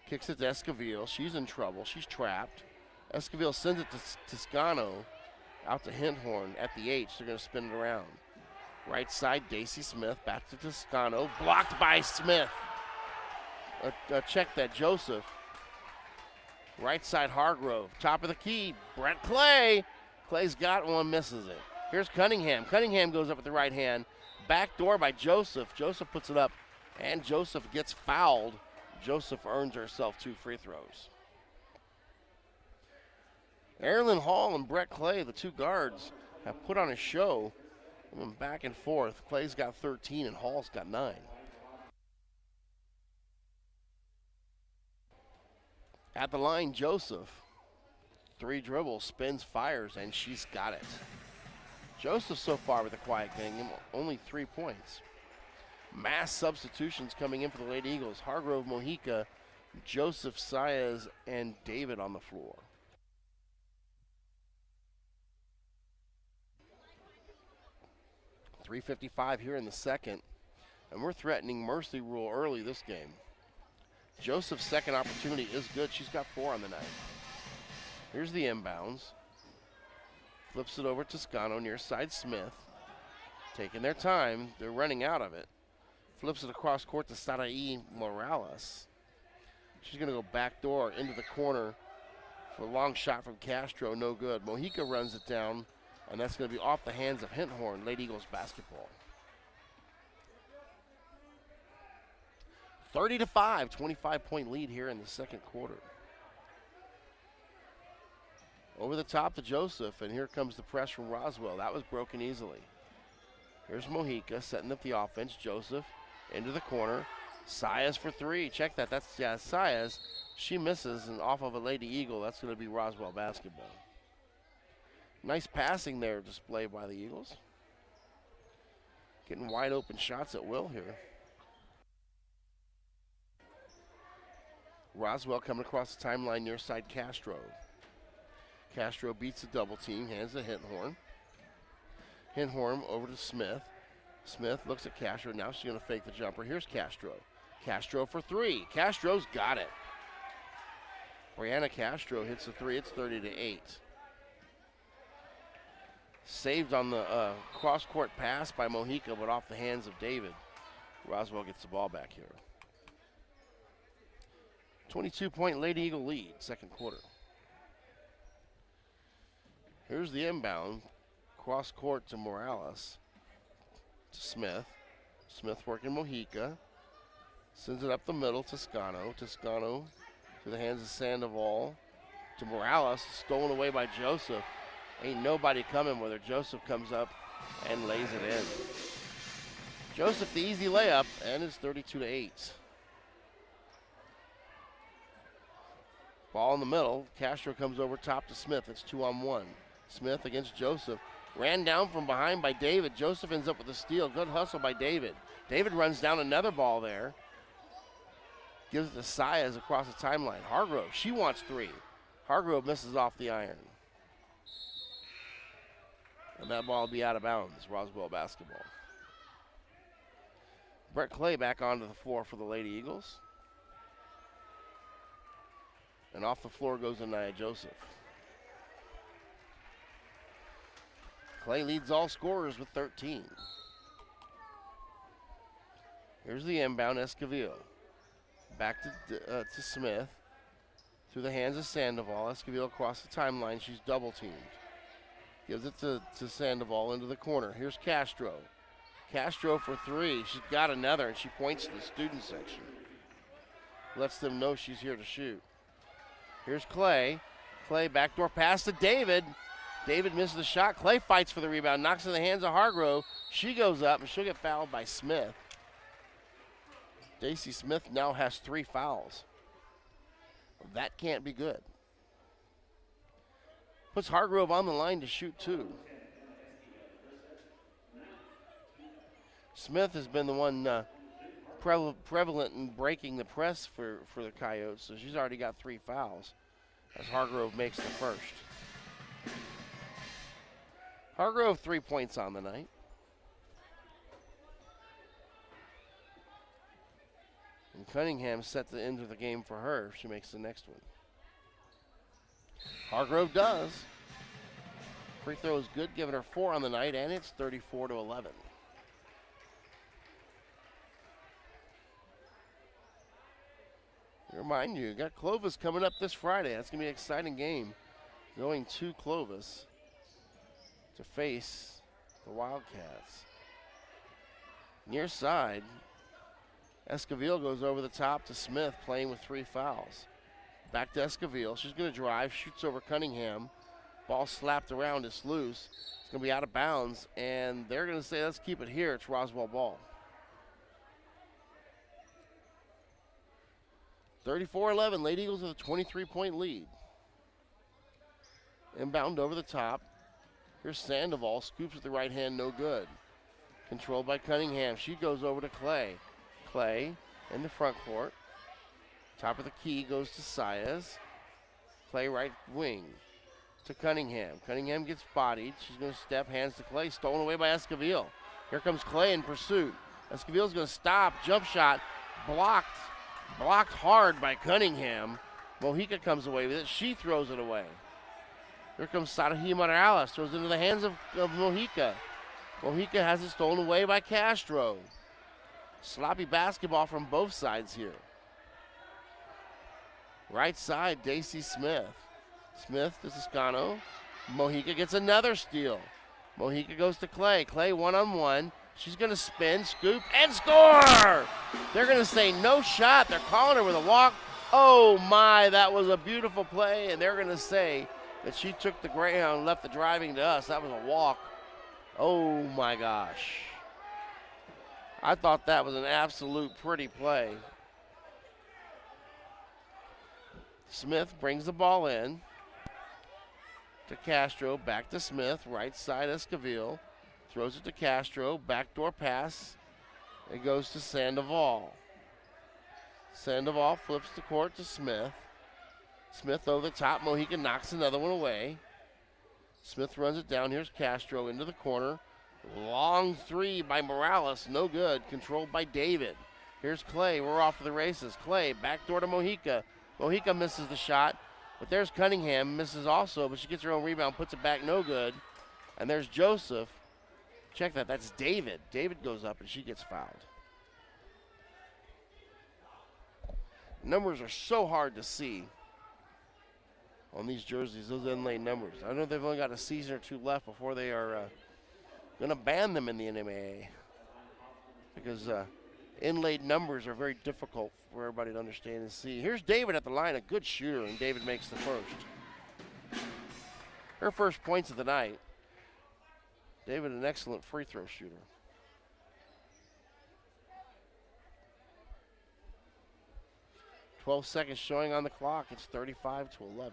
B: Kicks it to Esquivel. She's in trouble. She's trapped. Esquivel sends it to Toscano, out to Henhorn at the H. They're going to spin it around. Right side, Daisy Smith, back to Toscano. Blocked by Smith. Check that, Joseph. Right side, Hargrove. Top of the key, Brett Clay. Clay's got one, misses it. Here's Cunningham. Cunningham goes up with the right hand. Back door by Joseph. Joseph puts it up, and Joseph gets fouled. Joseph earns herself 2 free throws. Erilyn Hall and Brett Clay, the 2 guards, have put on a show. Back and forth. Clay's got 13 and Hall's got 9. At the line, Joseph. 3 dribbles, spins, fires, and she's got it. Joseph so far with a quiet game, only 3 points. Mass substitutions coming in for the Lady Eagles. Hargrove, Mojica, Joseph, Saez, and David on the floor. .355 here in the second, and we're threatening mercy rule early this game. Joseph's second opportunity is good. She's got 4 on the night. Here's the inbounds. Flips it over to Toscano, near side Smith. Taking their time. They're running out of it. Flips it across court to Sarai Morales. She's going to go back door into the corner for a long shot from Castro. No good. Mojica runs it down, and that's going to be off the hands of Henhorn. Lady Eagles basketball. 30-5, 25-point lead here in the second quarter. Over the top to Joseph, and here comes the press from Roswell. That was broken easily. Here's Mojica setting up the offense. Joseph into the corner. Saez for 3. Check that. That's Saez. She misses, and off of a Lady Eagle. That's going to be Roswell basketball. Nice passing there displayed by the Eagles. Getting wide open shots at will here. Roswell coming across the timeline near side Castro. Castro beats the double team, hands to Henhorn. Henhorn over to Smith. Smith looks at Castro. Now she's going to fake the jumper. Here's Castro. Castro for 3. Castro's got it. Brianna Castro hits the 3. It's 30-8. Saved on the cross-court pass by Mojica, but off the hands of David. Roswell gets the ball back here. 22-point Lady Eagle lead, second quarter. Here's the inbound. Cross court to Morales. To Smith. Smith working Mojica. Sends it up the middle to Toscano. Toscano to the hands of Sandoval. To Morales. Stolen away by Joseph. Ain't nobody coming with her. Joseph comes up and lays it in. Joseph the easy layup, and it's 32-8. Ball in the middle. Castro comes over top to Smith. It's 2-on-1. Smith against Joseph. Ran down from behind by David. Joseph ends up with a steal. Good hustle by David. David runs down another ball there. Gives it to Saez across the timeline. Hargrove, she wants 3. Hargrove misses off the iron. And that ball will be out of bounds. Roswell basketball. Brett Clay back onto the floor for the Lady Eagles. And off the floor goes Anaya Joseph. Clay leads all scorers with 13. Here's the inbound, Esquivel. Back to Smith. Through the hands of Sandoval. Esquivel across the timeline. She's double teamed. Gives it to Sandoval into the corner. Here's Castro. Castro for 3. She's got another, and she points to the student section. Lets them know she's here to shoot. Here's Clay. Clay backdoor pass to David. David misses the shot. Clay fights for the rebound, knocks it in the hands of Hargrove. She goes up, and she'll get fouled by Smith. Daisy Smith now has 3 fouls. That can't be good. Puts Hargrove on the line to shoot 2. Smith has been the one prevalent in breaking the press for the Coyotes, so she's already got 3 fouls as Hargrove makes the first. Hargrove 3 points on the night. And Cunningham set the end of the game for her. She makes the next one. Hargrove does. Free throw is good, giving her 4 on the night, and it's 34-11. Remind you, got Clovis coming up this Friday. That's going to be an exciting game. Going to Clovis to face the Wildcats. Near side, Esquivel goes over the top to Smith, playing with 3 fouls. Back to Esquivel. She's going to drive, shoots over Cunningham. Ball slapped around, it's loose. It's going to be out of bounds, and they're going to say, let's keep it here. It's Roswell ball. 34-11, Lady Eagles with a 23-point lead. Inbound over the top. Here's Sandoval, scoops with the right hand, no good. Controlled by Cunningham. She goes over to Clay. Clay in the front court. Top of the key goes to Saez. Clay right wing to Cunningham. Cunningham gets bodied. She's going to step, hands to Clay. Stolen away by Esquivel. Here comes Clay in pursuit. Esquivel's going to stop. Jump shot. Blocked. Blocked hard by Cunningham. Mojica comes away with it. She throws it away. Here comes Sarahi Morales. Throws it into the hands of Mojica. Mojica has it stolen away by Castro. Sloppy basketball from both sides here. Right side, Daisy Smith. Smith to Toscano. Mojica gets another steal. Mojica goes to Clay. Clay one-on-one. She's going to spin, scoop, and score! They're going to say no shot. They're calling her with a walk. Oh, my, that was a beautiful play, and they're going to say that she took the Greyhound and left the driving to us. That was a walk. Oh, my gosh. I thought that was an absolute pretty play. Smith brings the ball in to Castro, back to Smith, right side Esquivel. Throws it to Castro, backdoor pass. It goes to Sandoval. Sandoval flips the court to Smith. Smith over the top. Mojica knocks another one away. Smith runs it down. Here's Castro into the corner. Long 3 by Morales. No good. Controlled by David. Here's Clay. We're off to the races. Clay backdoor to Mojica. Mojica misses the shot. But there's Cunningham. Misses also, but she gets her own rebound. Puts it back. No good. And there's Joseph. Check that. That's David. David goes up and she gets fouled. Numbers are so hard to see on these jerseys, those inlaid numbers. I know they've only got a season or 2 left before they are going to ban them in the NMAA because inlaid numbers are very difficult for everybody to understand and see. Here's David at the line, a good shooter, and David makes the first. Her first points of the night. David, an excellent free throw shooter. .12 seconds showing on the clock. It's 35-11.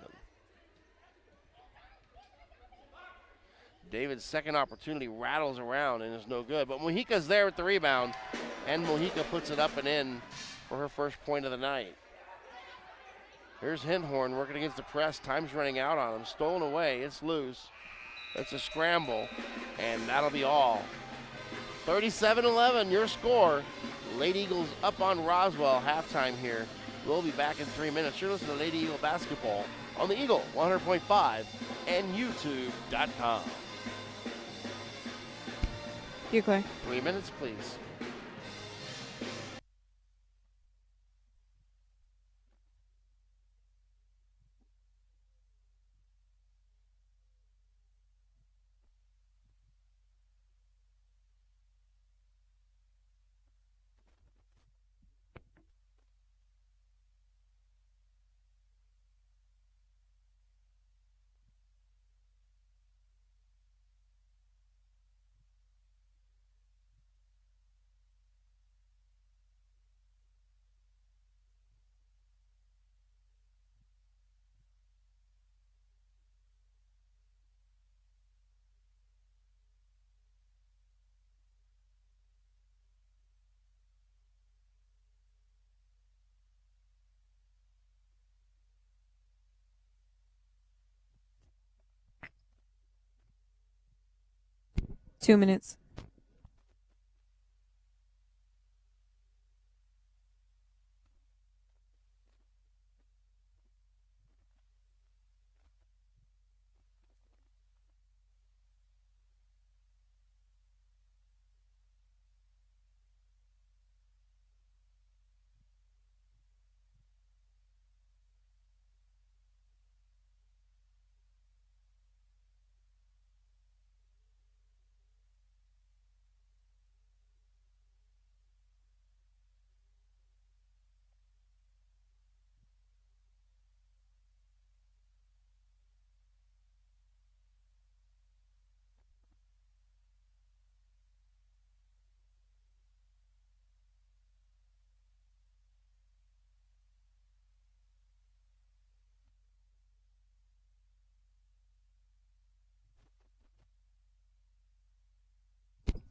B: David's second opportunity rattles around and is no good. But Mojica's there with the rebound, and Mojica puts it up and in for her first point of the night. Here's Hinthorn working against the press. Time's running out on him. Stolen away. It's loose. It's a scramble, and that'll be all. 37-11, your score. Lady Eagles up on Roswell, halftime here. We'll be back in 3 minutes. You're listening to Lady Eagle Basketball on the Eagle 100.5 and YouTube.com.
C: Here, Clay.
B: 3 minutes, please.
C: 2 minutes.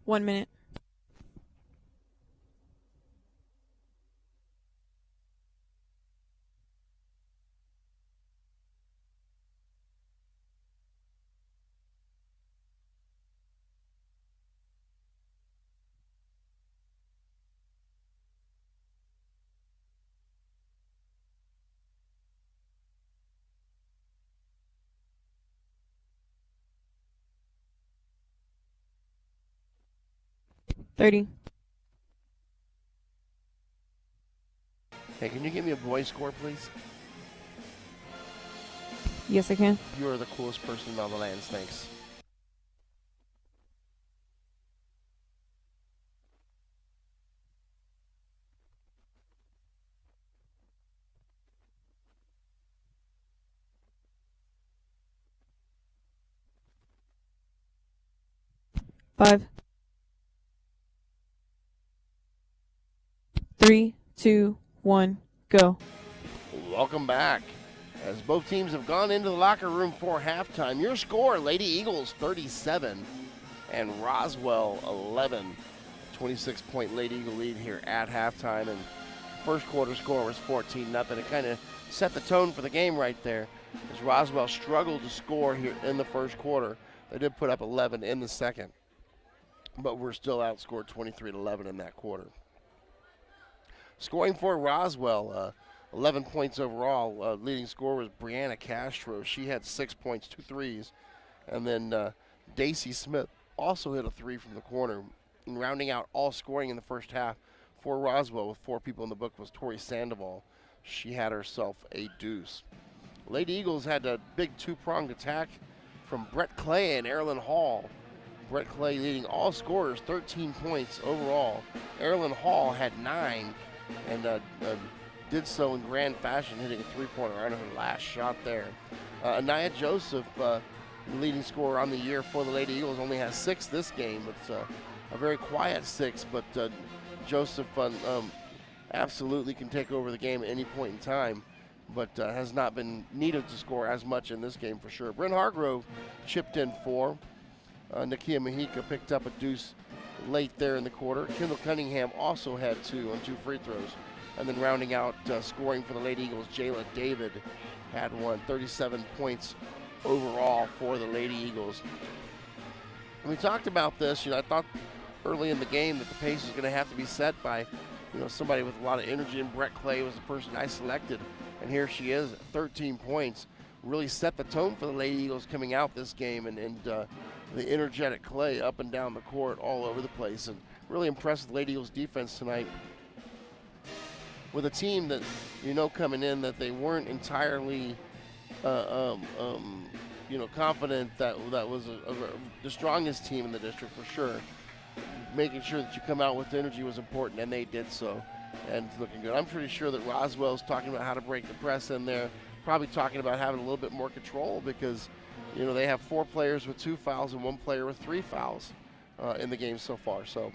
C: One minute. $30.
B: Hey, can you give me a boy score, please?
C: Yes, I can.
B: You are the coolest person on the lands. Thanks.
C: Five. 3, 2, 1, go.
B: Welcome back. As both teams have gone into the locker room for halftime, your score, Lady Eagles 37 and Roswell 11. 26-point Lady Eagle lead here at halftime, and first quarter score was 14-0. It kind of set the tone for the game right there, as Roswell struggled to score here in the first quarter. They did put up 11 in the second, but were still outscored 23-11 in that quarter. Scoring for Roswell, 11 points overall. Leading scorer was Brianna Castro. She had 6 points, 2 threes. And then Daisy Smith also hit a 3 from the corner. And rounding out all scoring in the first half for Roswell with 4 people in the book was Tori Sandoval. She had herself a deuce. Lady Eagles had a big two-pronged attack from Brett Clay and Erilyn Hall. Brett Clay leading all scorers, 13 points overall. Erilyn Hall had 9 and did so in grand fashion, hitting a three-pointer on her last shot there. Anaya Joseph, the leading scorer on the year for the Lady Eagles, only has 6 this game. It's a very quiet 6, but Joseph absolutely can take over the game at any point in time, but has not been needed to score as much in this game for sure. Bryn Hargrove chipped in 4. Nakia Mahika picked up a deuce late there in the quarter. Kendall Cunningham also had 2 on 2 free throws. And then rounding out scoring for the Lady Eagles, Jayla David had 1. 37 points overall for the Lady Eagles. We talked about this. I thought early in the game that the pace was going to have to be set by, somebody with a lot of energy, and Brett Clay was the person I selected. And here she is, 13 points. Really set the tone for the Lady Eagles coming out this game, and the energetic Clay up and down the court all over the place. And really impressed with Lady Eagles defense tonight, with a team that coming in that they weren't entirely confident that was the strongest team in the district for sure. Making sure that you come out with energy was important, and they did so, and it's looking good. I'm pretty sure that Roswell's talking about how to break the press in there, probably talking about having a little bit more control, because they have 4 players with 2 fouls and 1 player with 3 fouls in the game so far. So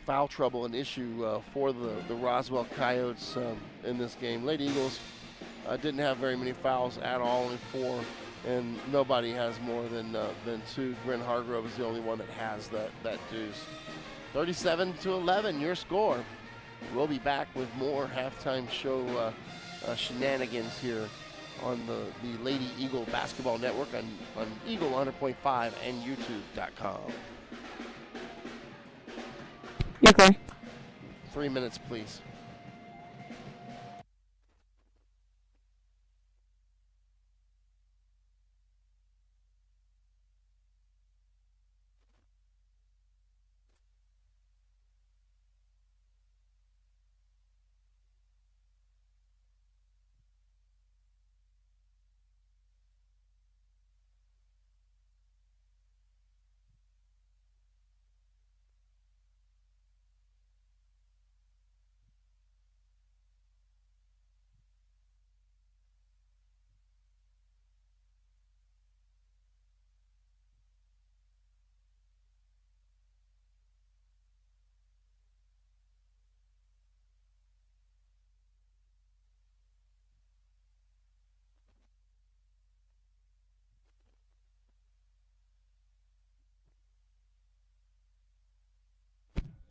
B: foul trouble an issue for the Roswell Coyotes in this game. Lady Eagles didn't have very many fouls at all, only 4, and nobody has more than 2. Bryn Hargrove is the only one that has that deuce. 37-11, your score. We'll be back with more halftime show shenanigans here on the Lady Eagle Basketball Network on Eagle 100.5 and YouTube.com.
C: Okay.
B: 3 minutes, please.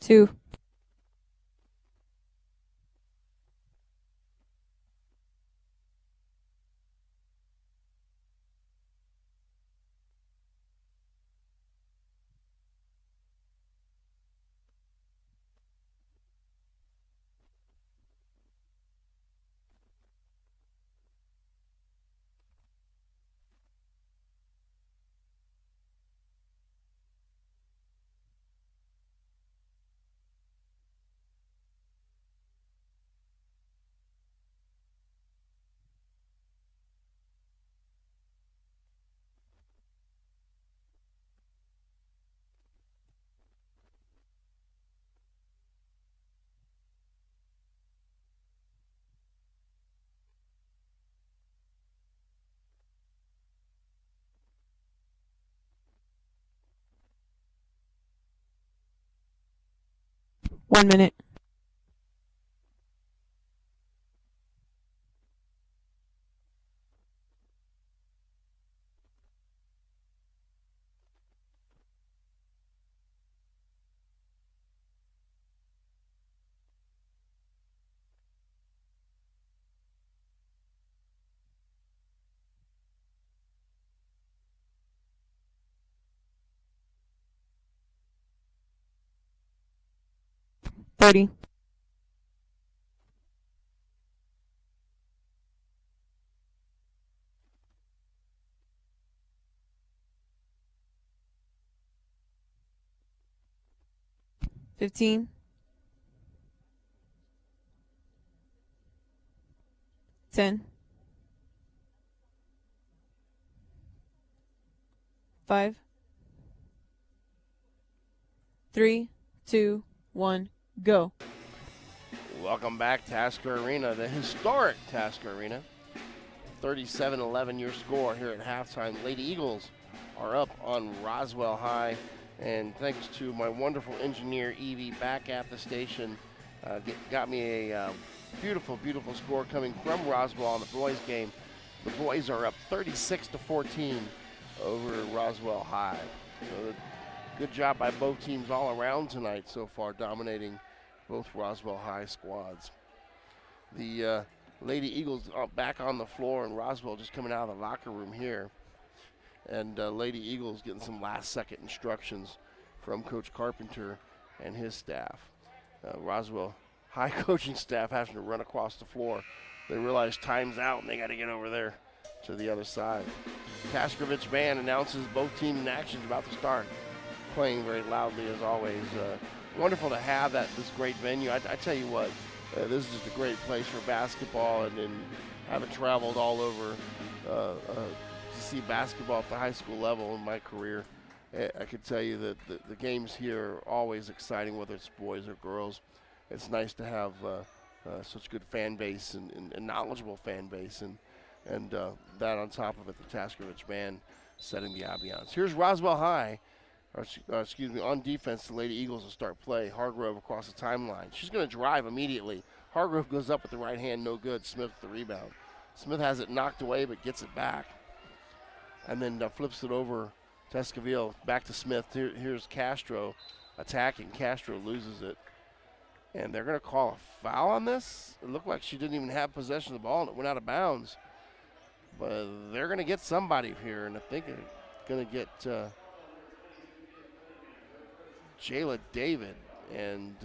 C: Two. 1 minute. 30. 15. 10. 5. 3, 2, 1, go.
B: Welcome back, Tasker Arena, the historic Tasker Arena. 37-11 your score here at halftime. Lady Eagles are up on Roswell High, and thanks to my wonderful engineer Evie back at the station, got me a beautiful, beautiful score coming from Roswell on the boys game. The boys are up 36-14 over Roswell High. So good job by both teams all around tonight so far, dominating both Roswell High squads. The Lady Eagles are back on the floor, and Roswell just coming out of the locker room here. And Lady Eagles getting some last-second instructions from Coach Carpenter and his staff. Roswell High coaching staff having to run across the floor. They realize time's out, and they got to get over there to the other side. Taskovich band announces both team actions about to start, playing very loudly as always. Wonderful to have this great venue. I tell you what, this is just a great place for basketball, and having traveled all over to see basketball at the high school level in my career, I could tell you that the games here are always exciting, whether it's boys or girls. It's nice to have such good fan base and knowledgeable fan base, and that on top of it, the Taskovich band setting the ambiance. Here's Roswell High. On defense, the Lady Eagles will start play. Hargrove across the timeline. She's going to drive immediately. Hargrove goes up with the right hand, no good. Smith with the rebound. Smith has it knocked away but gets it back. And then flips it over to Esquivel. Back to Smith. Here's Castro attacking. Castro loses it. And they're going to call a foul on this. It looked like she didn't even have possession of the ball, and it went out of bounds. But they're going to get somebody here, and I think they're going to get Jayla David, and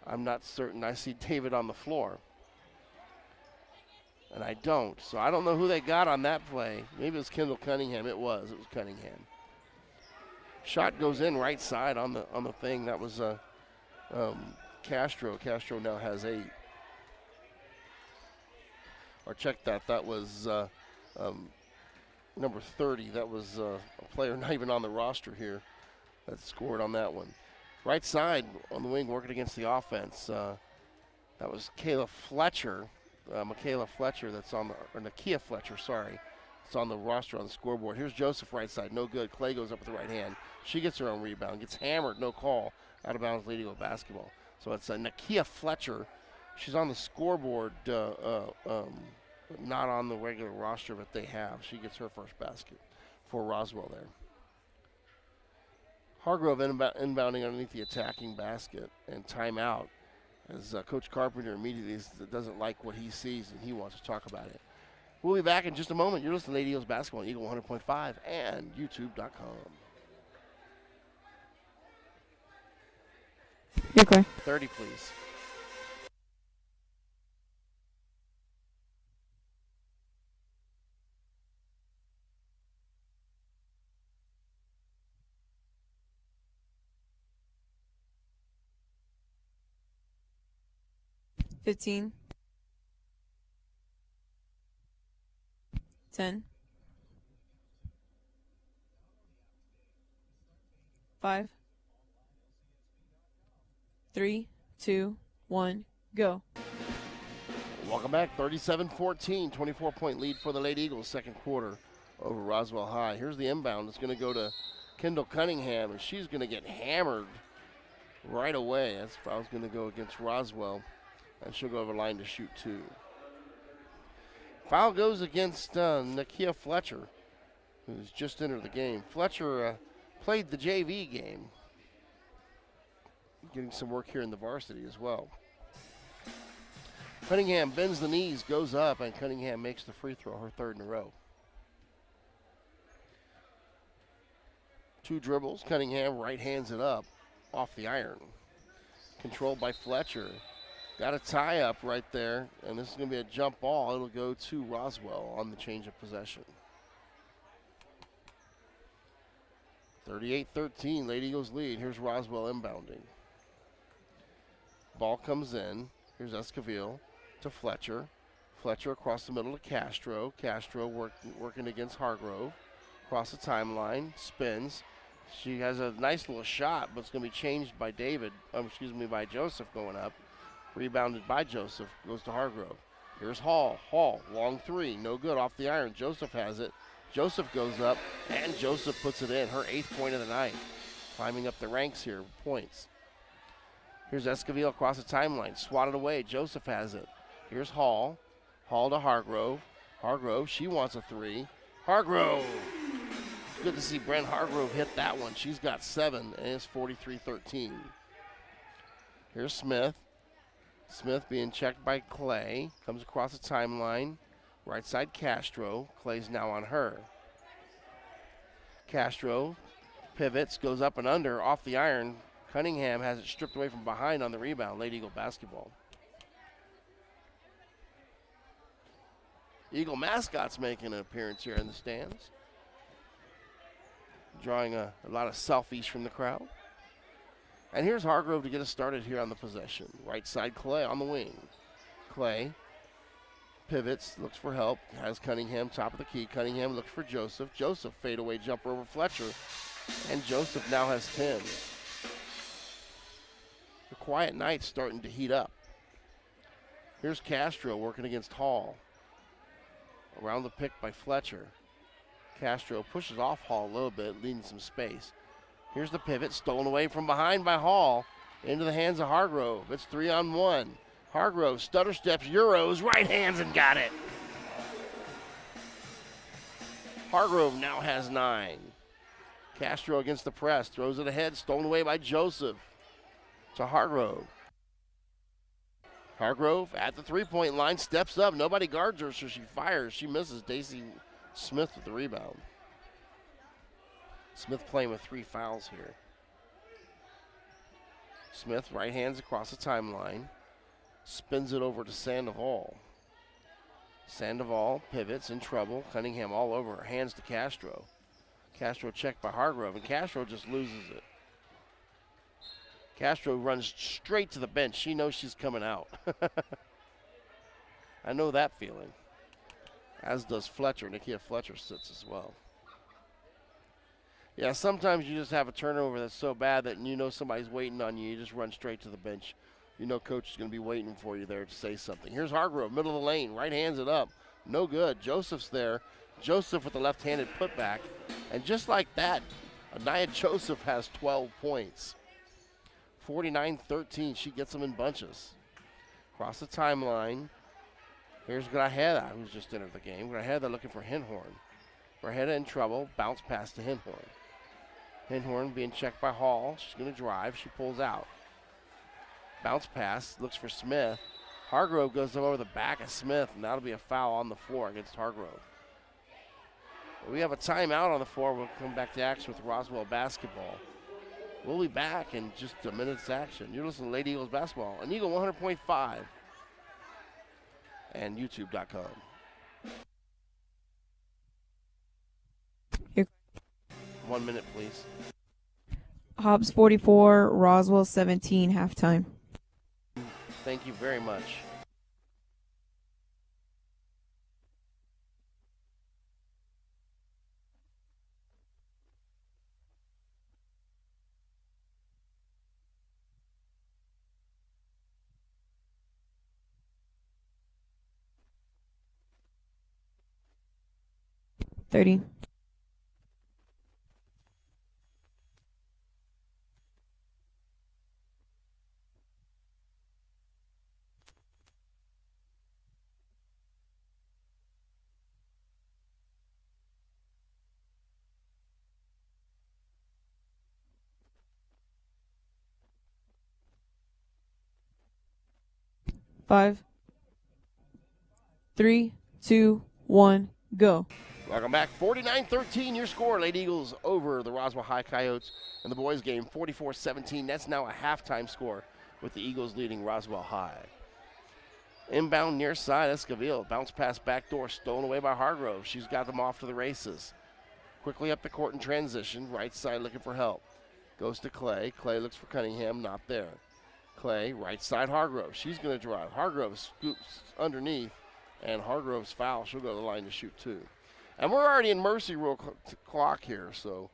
B: I'm not certain I see David on the floor. And I don't. So I don't know who they got on that play. Maybe it was Kendall Cunningham. It was Cunningham. Shot goes in right side on the thing. That was Castro. Castro now has 8. Or check that. That was number 30. That was a player not even on the roster here that scored on that one. Right side on the wing working against the offense. That was Kayla Fletcher. Michaela Fletcher, that's on the, or Nakia Fletcher, sorry. It's on the roster on the scoreboard. Here's Joseph right side, no good. Clay goes up with the right hand. She gets her own rebound, gets hammered, no call. Out of bounds, Lady Eagle basketball. So it's Nakia Fletcher. She's on the scoreboard, but not on the regular roster that they have. She gets her first basket for Roswell there. Hargrove inbounding underneath the attacking basket and timeout. As Coach Carpenter immediately doesn't like what he sees and he wants to talk about it. We'll be back in just a moment. You're listening to Lady Eagles Basketball on Eagle 100.5 and YouTube.com.
C: You're clear.
B: 30, please.
C: $15, 10, 5, 3, 2, 1, go.
B: Welcome back. 37-14, 24-point lead for the Lady Eagles, second quarter over Roswell High. Here's the inbound. It's going to go to Kendall Cunningham, and she's going to get hammered right away. That's foul's going to go against Roswell, and she'll go over the line to shoot 2. Foul goes against Nakia Fletcher, who's just entered the game. Fletcher played the JV game, getting some work here in the varsity as well. Cunningham bends the knees, goes up, and Cunningham makes the free throw, her 3rd in a row. 2 dribbles. Cunningham right hands it up off the iron. Controlled by Fletcher. Got a tie up right there, and this is going to be a jump ball. It'll go to Roswell on the change of possession. 38-13, Lady Eagles lead. Here's Roswell inbounding. Ball comes in. Here's Esquivel to Fletcher. Fletcher across the middle to Castro. Castro working against Hargrove. Across the timeline, spins. She has a nice little shot, but it's going to be changed by by Joseph going up. Rebounded by Joseph, goes to Hargrove. Here's Hall. Hall, long 3, no good off the iron. Joseph has it. Joseph goes up, and Joseph puts it in. Her 8th point of the night. Climbing up the ranks here, points. Here's Esquivel across the timeline, swatted away. Joseph has it. Here's Hall. Hall to Hargrove. Hargrove, she wants a 3. Hargrove! Good to see Brent Hargrove hit that one. She's got 7, and it's 43-13. Here's Smith. Smith being checked by Clay. Comes across the timeline. Right side Castro. Clay's now on her. Castro pivots, goes up and under, off the iron. Cunningham has it stripped away from behind on the rebound. Lady Eagle basketball. Eagle mascots making an appearance here in the stands. Drawing a lot of selfies from the crowd. And here's Hargrove to get us started here on the possession. Right side Clay on the wing. Clay pivots, looks for help, has Cunningham top of the key. Cunningham looks for Joseph. Joseph fadeaway jumper over Fletcher. And Joseph now has 10. The quiet night's starting to heat up. Here's Castro working against Hall. Around the pick by Fletcher. Castro pushes off Hall a little bit, leaving some space. Here's the pivot, stolen away from behind by Hall. Into the hands of Hargrove. It's 3-on-1. Hargrove stutter steps, Euros, right hands and got it. Hargrove now has 9. Castro against the press, throws it ahead, stolen away by Joseph to Hargrove. Hargrove at the three-point line, steps up. Nobody guards her, so she fires. She misses. Daisy Smith with the rebound. Smith playing with 3 fouls here. Smith right hands across the timeline. Spins it over to Sandoval. Sandoval pivots, in trouble. Cunningham all over her. Hands to Castro. Castro checked by Hargrove, and Castro just loses it. Castro runs straight to the bench. She knows she's coming out. I know that feeling. As does Fletcher. Nakia Fletcher sits as well. Yeah, sometimes you just have a turnover that's so bad that you know somebody's waiting on you. You just run straight to the bench. You know coach is going to be waiting for you there to say something. Here's Hargrove, middle of the lane. Right hands it up. No good. Joseph's there. Joseph with the left-handed putback. And just like that, Anaya Joseph has 12 points. 49-13. She gets them in bunches. Across the timeline. Here's Grajeda, who's just entered the game. Grajeda looking for Hinhorn. Grajeda in trouble. Bounce pass to Hinhorn. Hinhorn being checked by Hall. She's going to drive. She pulls out. Bounce pass. Looks for Smith. Hargrove goes over the back of Smith, and that'll be a foul on the floor against Hargrove. We have a timeout on the floor. We'll come back to action with Roswell basketball. We'll be back in just a minute's action. You're listening to Lady Eagles basketball on Eagle 100.5 and YouTube.com.
C: Here.
B: 1 minute, please.
C: Hobbs 44, Roswell 17, halftime.
B: Thank you very much.
C: $30. Five, 3, 2, 1, go.
B: Welcome back. 49-13, your score. Lady Eagles over the Roswell High Coyotes in the boys game, 44-17. That's now a halftime score with the Eagles leading Roswell High. Inbound near side, Esquivel. Bounce pass backdoor, stolen away by Hargrove. She's got them off to the races. Quickly up the court in transition. Right side looking for help. Goes to Clay. Clay looks for Cunningham, not there. Clay, right side Hargrove. She's going to drive. Hargrove scoops underneath, and Hargrove's foul. She'll go to the line to shoot 2. And we're already in mercy rule clock here, so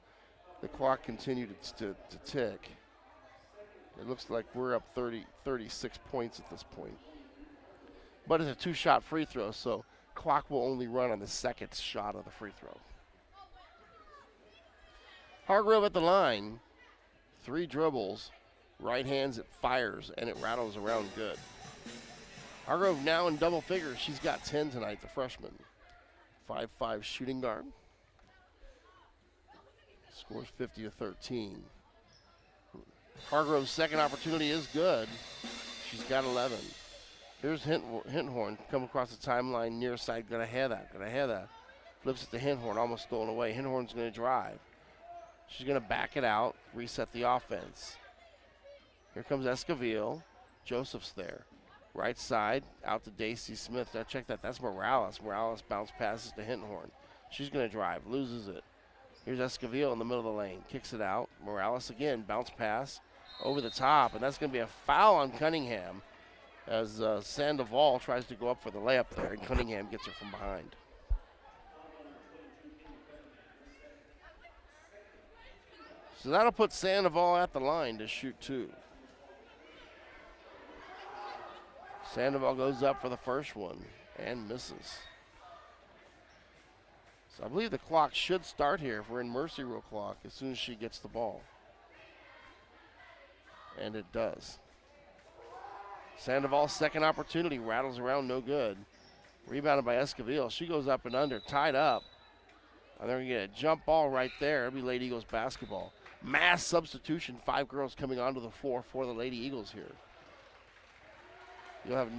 B: the clock continued to tick. It looks like we're up 36 points at this point. But it's a 2-shot free throw, so clock will only run on the second shot of the free throw. Hargrove at the line. 3 dribbles. Right hands, it fires, and it rattles around good. Hargrove now in double figures. She's got 10 tonight, the freshman. 5'5" shooting guard. Scores 50-13. Hargrove's second opportunity is good. She's got 11. Here's Hinthorn come across the timeline near side. Grajeda flips it to Hinthorn, almost stolen away. Hinthorn's going to drive. She's going to back it out, reset the offense. Here comes Esquivel. Joseph's there. Right side, out to Daisy Smith. Now check that. That's Morales. Morales bounce passes to Hinthorn. She's going to drive, loses it. Here's Esquivel in the middle of the lane. Kicks it out. Morales again, bounce pass over the top. And that's going to be a foul on Cunningham as Sandoval tries to go up for the layup there, and Cunningham gets her from behind. So that'll put Sandoval at the line to shoot 2. Sandoval goes up for the first one and misses. So I believe the clock should start here if we're in mercy rule clock as soon as she gets the ball. And it does. Sandoval's second opportunity rattles around, no good. Rebounded by Esquivel. She goes up and under, tied up. And they're going to get a jump ball right there. It'll be Lady Eagles basketball. Mass substitution, 5 girls coming onto the floor for the Lady Eagles here. You'll have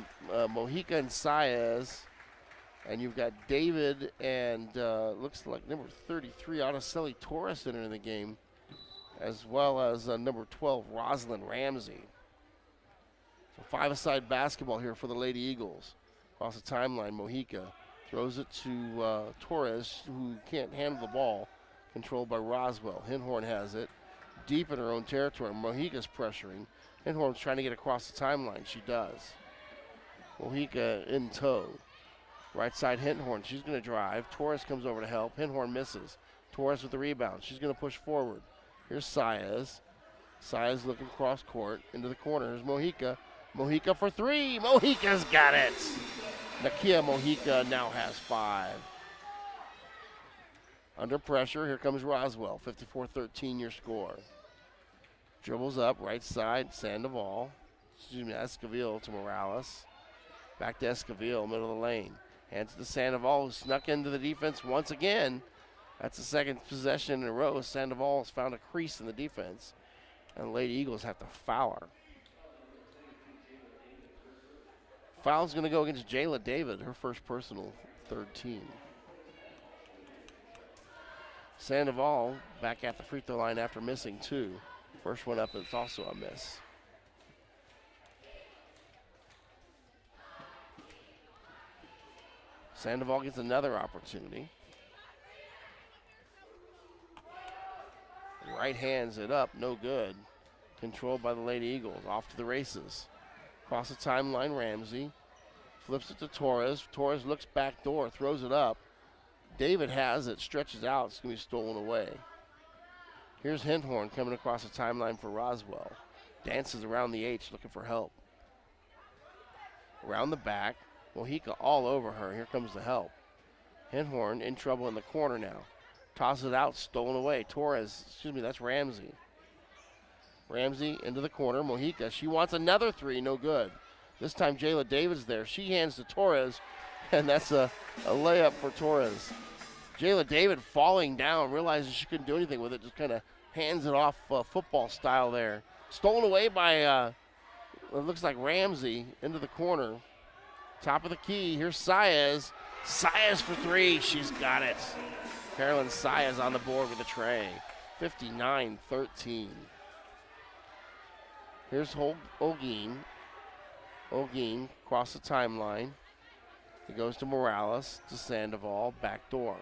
B: Mojica and Saez. And you've got David and looks like number 33, Araceli Torres entering the game, as well as number 12, Rosalind Ramsey. So five-a-side basketball here for the Lady Eagles. Across the timeline, Mojica throws it to Torres, who can't handle the ball, controlled by Roswell. Hinhorn has it deep in her own territory. Mojica's pressuring. Hinhorn's trying to get across the timeline. She does. Mojica in tow. Right side, Hinhorn. She's going to drive. Torres comes over to help. Hinhorn misses. Torres with the rebound. She's going to push forward. Here's Saez. Saez looking cross court into the corner. Here's Mojica. Mojica for three. Mojica's got it. Nakia Mojica now has 5. Under pressure, here comes Roswell. 54-13 your score. Dribbles up, right side, Sandoval. Esquivel to Morales. Back to Esquivel, middle of the lane. Hands to Sandoval, who snuck into the defense once again. That's the second possession in a row. Sandoval has found a crease in the defense, and the Lady Eagles have to foul her. Foul's going to go against Jayla David, her first personal, third team. Sandoval back at the free throw line after missing 2. First one up, it's also a miss. Sandoval gets another opportunity. Right hands it up, no good. Controlled by the Lady Eagles, off to the races. Across the timeline, Ramsey flips it to Torres. Torres looks back door, throws it up. David has it, stretches out, it's going to be stolen away. Here's Hinhorn coming across the timeline for Roswell. Dances around the H looking for help. Around the back, Mojica all over her. Here comes the help. Hinhorn in trouble in the corner now. Tosses it out, stolen away. That's Ramsey. Ramsey into the corner. Mojica, she wants another 3, no good. This time Jayla David's there. She hands to Torres, and that's a layup for Torres. Jayla David falling down, realizes she couldn't do anything with it, just kind of hands it off football style there. Stolen away by, it looks like Ramsey into the corner. Top of the key, here's Saez. Saez for 3, she's got it. Carolyn Saez on the board with a tray. 59-13. Here's Olguin. Olguin across the timeline. It goes to Morales, to Sandoval, back door.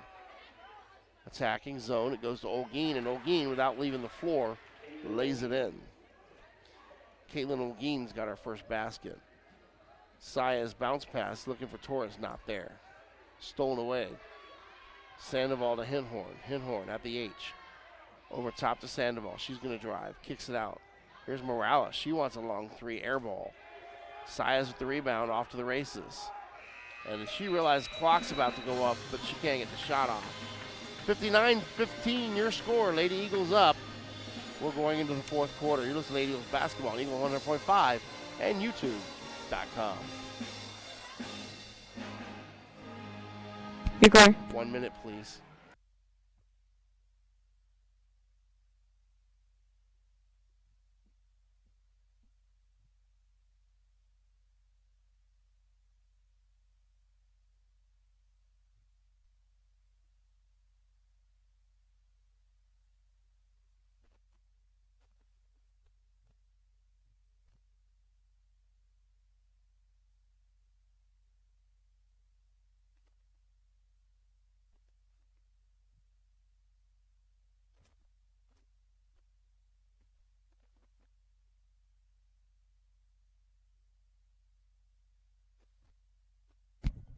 B: Attacking zone, it goes to Olguin, and Olguin, without leaving the floor, lays it in. Caitlin Olguin's got her first basket. Saez bounce pass, looking for Torres, not there. Stolen away. Sandoval to Hinhorn. Hinhorn at the H. Over top to Sandoval. She's going to drive. Kicks it out. Here's Morales. She wants a long 3, air ball. Saez with the rebound, off to the races. And she realized clock's about to go up, but she can't get the shot off. 59-15 your score. Lady Eagles up. We're going into the fourth quarter. You're listening to Lady Eagles basketball on Eagle 100.5 and YouTube.com.
C: Your car.
B: 1 minute, please.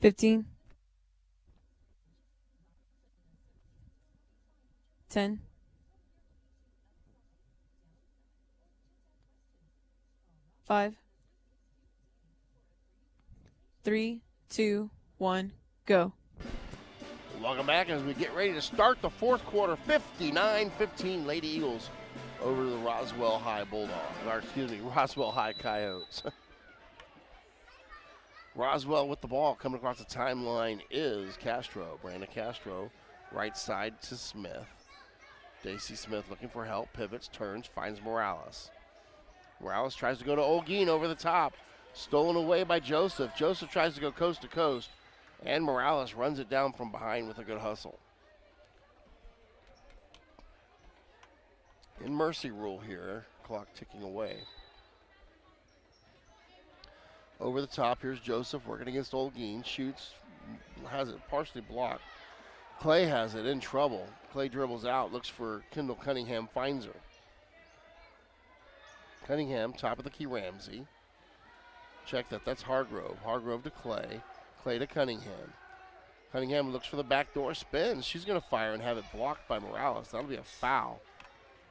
C: $15. 10. 5. 3, 2, 1, go.
B: Welcome back as we get ready to start the fourth quarter. 59-15 Lady Eagles over to the Roswell High Roswell High Coyotes. Roswell with the ball coming across the timeline is Castro. Brandon Castro, right side to Smith. Daisy Smith looking for help, pivots, turns, finds Morales. Morales tries to go to Olguin over the top. Stolen away by Joseph. Joseph tries to go coast to coast, and Morales runs it down from behind with a good hustle. In mercy rule here, clock ticking away. Over the top, here's Joseph working against Olguin. Shoots, has it partially blocked. Clay has it, in trouble. Clay dribbles out, looks for Kendall Cunningham, finds her. Cunningham, top of the key, Ramsey. Check that, that's Hargrove. Hargrove to Clay. Clay to Cunningham. Cunningham looks for the back door, spins. She's going to fire and have it blocked by Morales. That'll be a foul.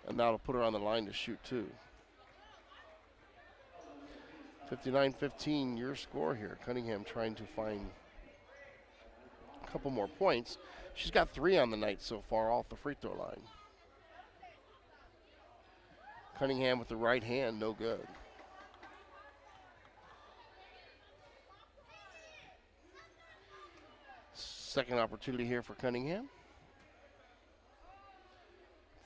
B: And that'll put her on the line to shoot too. 59-15, your score here. Cunningham trying to find a couple more points. She's got 3 on the night so far off the free throw line. Cunningham with the right hand, no good. Second opportunity here for Cunningham.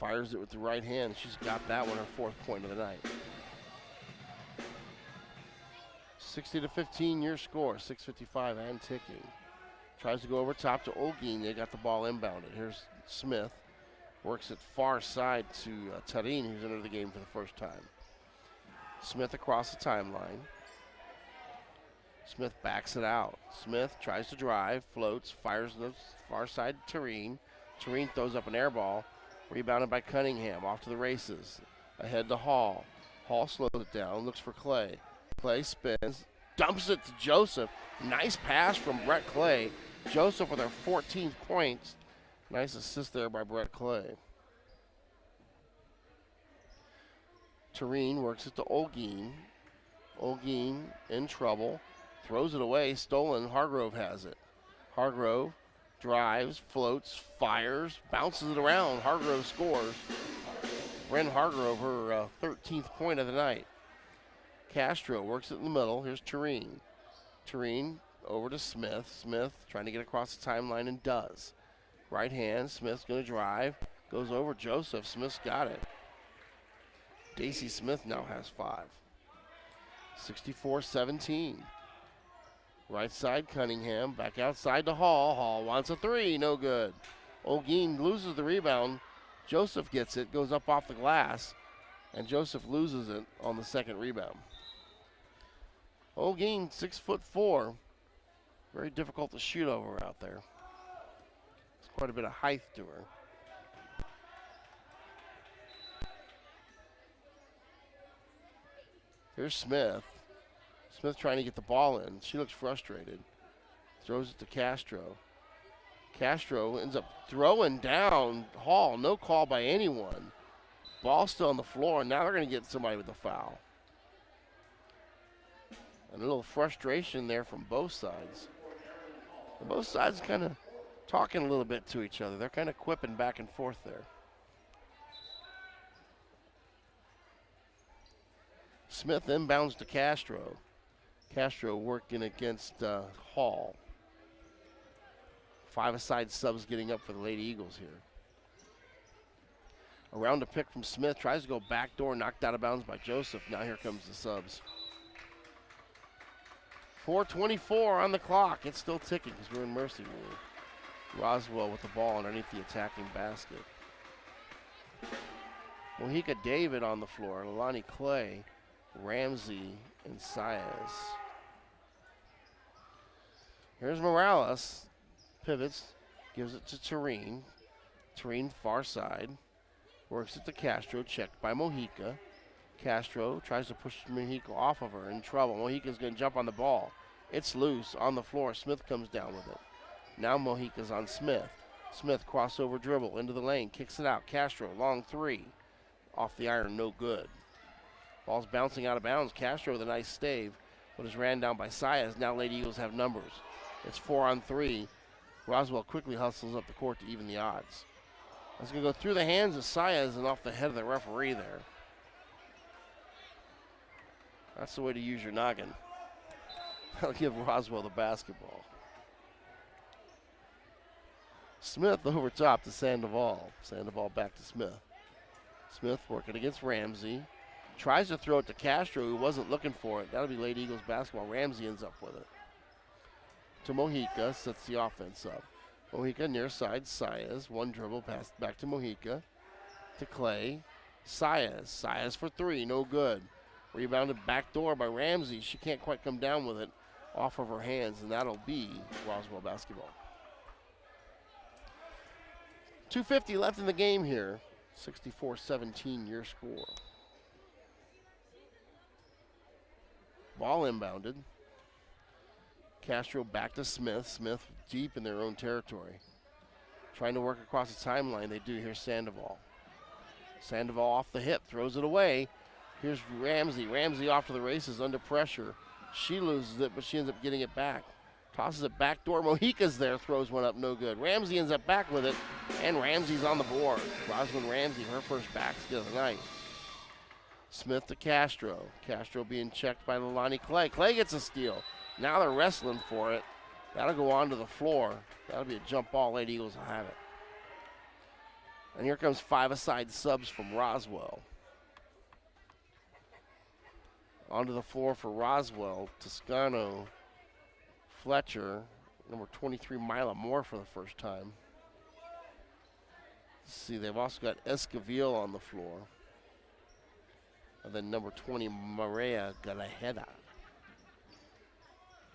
B: Fires it with the right hand. She's got that one, her 4th point of the night. 60-15, your score. 6:55 and ticking. Tries to go over top to Olguin. They got the ball inbounded. Here's Smith. Works it far side to Tarin, who's entered the game for the first time. Smith across the timeline. Smith backs it out. Smith tries to drive, floats, fires the far side to Tarin. Tarin throws up an air ball. Rebounded by Cunningham. Off to the races. Ahead to Hall. Hall slows it down. Looks for Clay. Clay spins. Dumps it to Joseph. Nice pass from Brett Clay. Joseph with her 14th points. Nice assist there by Brett Clay. Tarin works it to Olguin. Olguin in trouble. Throws it away. Stolen. Hargrove has it. Hargrove drives, floats, fires, bounces it around. Hargrove scores. Bren Hargrove, her 13th point of the night. Castro works it in the middle. Here's Tarin. Tarin over to Smith. Smith trying to get across the timeline and does. Right hand, Smith's going to drive. Goes over Joseph. Smith's got it. Daisy Smith now has 5. 64-17. Right side, Cunningham. Back outside to Hall. Hall wants a 3. No good. Olguin loses the rebound. Joseph gets it. Goes up off the glass. And Joseph loses it on the second rebound. Olguin, 6'4". Very difficult to shoot over out there. There's quite a bit of height to her. Here's Smith. Smith trying to get the ball in. She looks frustrated. Throws it to Castro. Castro ends up throwing down Hall. No call by anyone. Ball still on the floor, and now they're going to get somebody with a foul. And a little frustration there from both sides. And both sides kind of talking a little bit to each other. They're kind of quipping back and forth there. Smith inbounds to Castro. Castro working against Hall. 5-a-side subs getting up for the Lady Eagles here. Around a pick from Smith. Tries to go backdoor, knocked out of bounds by Joseph. Now here comes the subs. 4:24 on the clock. It's still ticking because we're in mercy rule. Roswell with the ball underneath the attacking basket. Mojica David on the floor. Leilani Clay, Ramsey, and Saez. Here's Morales. Pivots. Gives it to Tarin. Tarin far side. Works it to Castro. Checked by Mojica. Castro tries to push Mojica off of her. In trouble. Mojica's going to jump on the ball. It's loose on the floor. Smith comes down with it. Now Mojica's on Smith. Smith crossover dribble into the lane. Kicks it out. Castro, long 3. Off the iron, no good. Ball's bouncing out of bounds. Castro with a nice stave, but is ran down by Saez. Now Lady Eagles have numbers. It's 4-on-3. Roswell quickly hustles up the court to even the odds. It's going to go through the hands of Saez and off the head of the referee there. That's the way to use your noggin. That'll give Roswell the basketball. Smith over top to Sandoval. Sandoval back to Smith. Smith working against Ramsey. Tries to throw it to Castro, who wasn't looking for it. That'll be Lady Eagles basketball. Ramsey ends up with it. To Mojica, sets the offense up. Mojica near side, Saez. One dribble, pass back to Mojica. To Clay. Saez for three, no good. Rebounded back door by Ramsey. She can't quite come down with it off of her hands, and that'll be Roswell basketball. 2:50 left in the game here. 64-17 your score. Ball inbounded. Castro back to Smith. Smith deep in their own territory. Trying to work across the timeline. They do. Here's Sandoval. Sandoval off the hip, throws it away. Here's Ramsey. Ramsey off to the races under pressure. She loses it, but she ends up getting it back. Tosses it back door. Mojica's there, throws one up, no good. Ramsey ends up back with it, and Ramsey's on the board. Rosalind Ramsey, her first basket of the night. Smith to Castro. Castro being checked by Leilani Clay. Clay gets a steal. Now they're wrestling for it. That'll go onto the floor. That'll be a jump ball. Lady Eagles will have it. And here comes five-a-side subs from Roswell. Onto the floor for Roswell. Toscano, Fletcher, number 23, Mila Moore for the first time. Let's see, they've also got Esquivel on the floor. And then number 20, Maria Galajeda.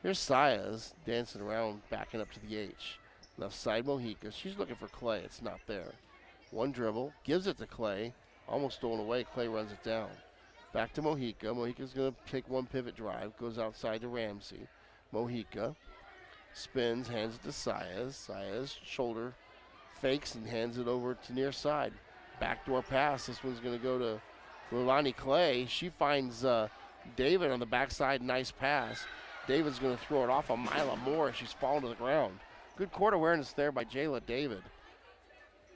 B: Here's Saez dancing around, backing up to the H. Left side Mojica. She's looking for Clay. It's not there. One dribble, gives it to Clay. Almost stolen away. Clay runs it down. Back to Mojica. Mojica's going to take one pivot drive. Goes outside to Ramsey. Mojica spins, hands it to Saez. Saez shoulder fakes and hands it over to near side. Backdoor pass. This one's going to go to Leilani Clay. She finds David on the backside. Nice pass. David's going to throw it off on Mila Moore. She's fallen to the ground. Good court awareness there by Jayla David.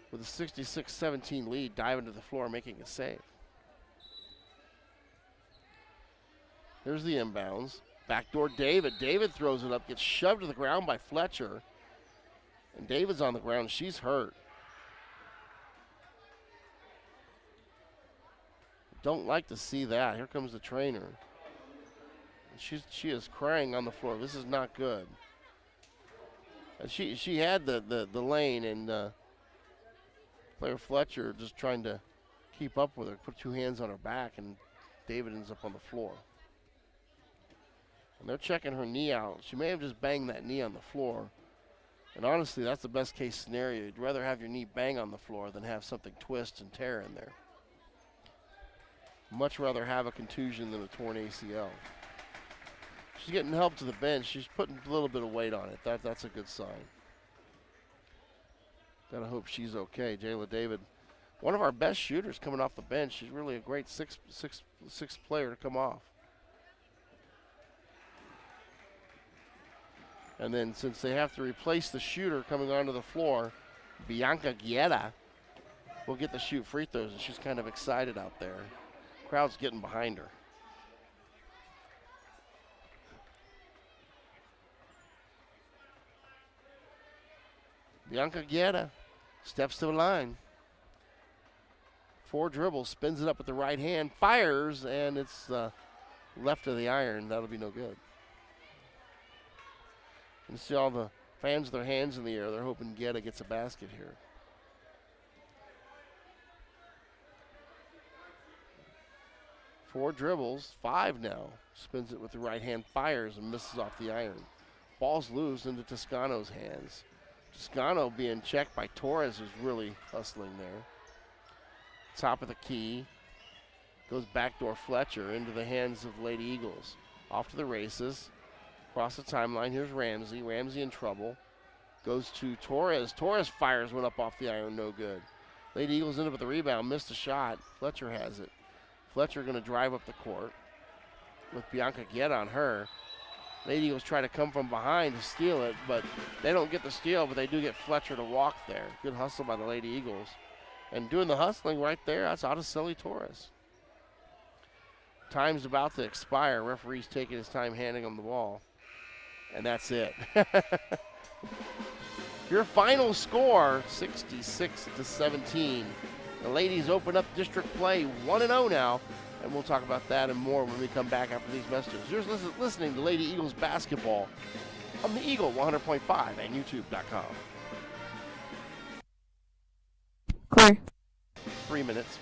B: With a 66-17 lead, diving to the floor, making a save. Here's the inbounds. Backdoor David. David throws it up, gets shoved to the ground by Fletcher. And David's on the ground. She's hurt. Don't like to see that. Here comes the trainer. She is crying on the floor. This is not good. And she had the lane, and player Fletcher just trying to keep up with her, put two hands on her back, and David ends up on the floor. And they're checking her knee out. She may have just banged that knee on the floor. And honestly, that's the best case scenario. You'd rather have your knee bang on the floor than have something twist and tear in there. Much rather have a contusion than a torn ACL. She's getting help to the bench. She's putting a little bit of weight on it. That's a good sign. Gotta hope she's okay. Jayla David, one of our best shooters coming off the bench. She's really a great six player to come off. And then since they have to replace the shooter coming onto the floor, Bianca Guieta will get to shoot free throws, and she's kind of excited out there. Crowd's getting behind her. Bianca Guieta steps to the line. 4 dribbles, spins it up with the right hand, fires, and it's left of the iron. That'll be no good. You see all the fans with their hands in the air. They're hoping Guieta gets a basket here. Four dribbles, 5 now. Spins it with the right hand, fires, and misses off the iron. Ball's loose into Toscano's hands. Toscano being checked by Torres, who's really hustling there. Top of the key. Goes backdoor Fletcher into the hands of Lady Eagles. Off to the races. Across the timeline, here's Ramsey. Ramsey in trouble. Goes to Torres. Torres fires one up off the iron, no good. Lady Eagles end up with the rebound, missed a shot. Fletcher has it. Fletcher going to drive up the court with Bianca Guieta on her. Lady Eagles try to come from behind to steal it, but they don't get the steal, but they do get Fletcher to walk there. Good hustle by the Lady Eagles. And doing the hustling right there, that's Araceli Torres. Time's about to expire. Referee's taking his time handing him the ball. And that's it. Your final score, 66-17. The ladies open up district play 1-0 now. And we'll talk about that and more when we come back after these messages. You're listening to Lady Eagles basketball on the Eagle 100.5 and YouTube.com.
C: Clear.
B: 3 minutes.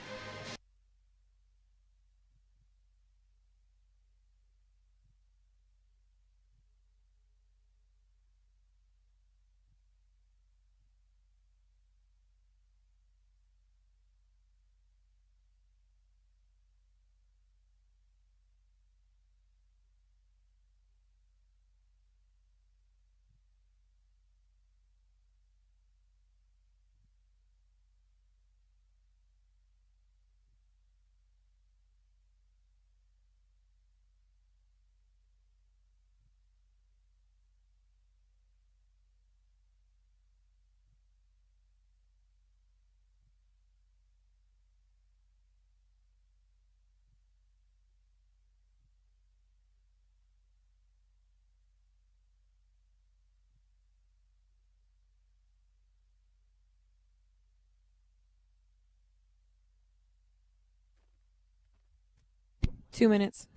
C: Two minutes.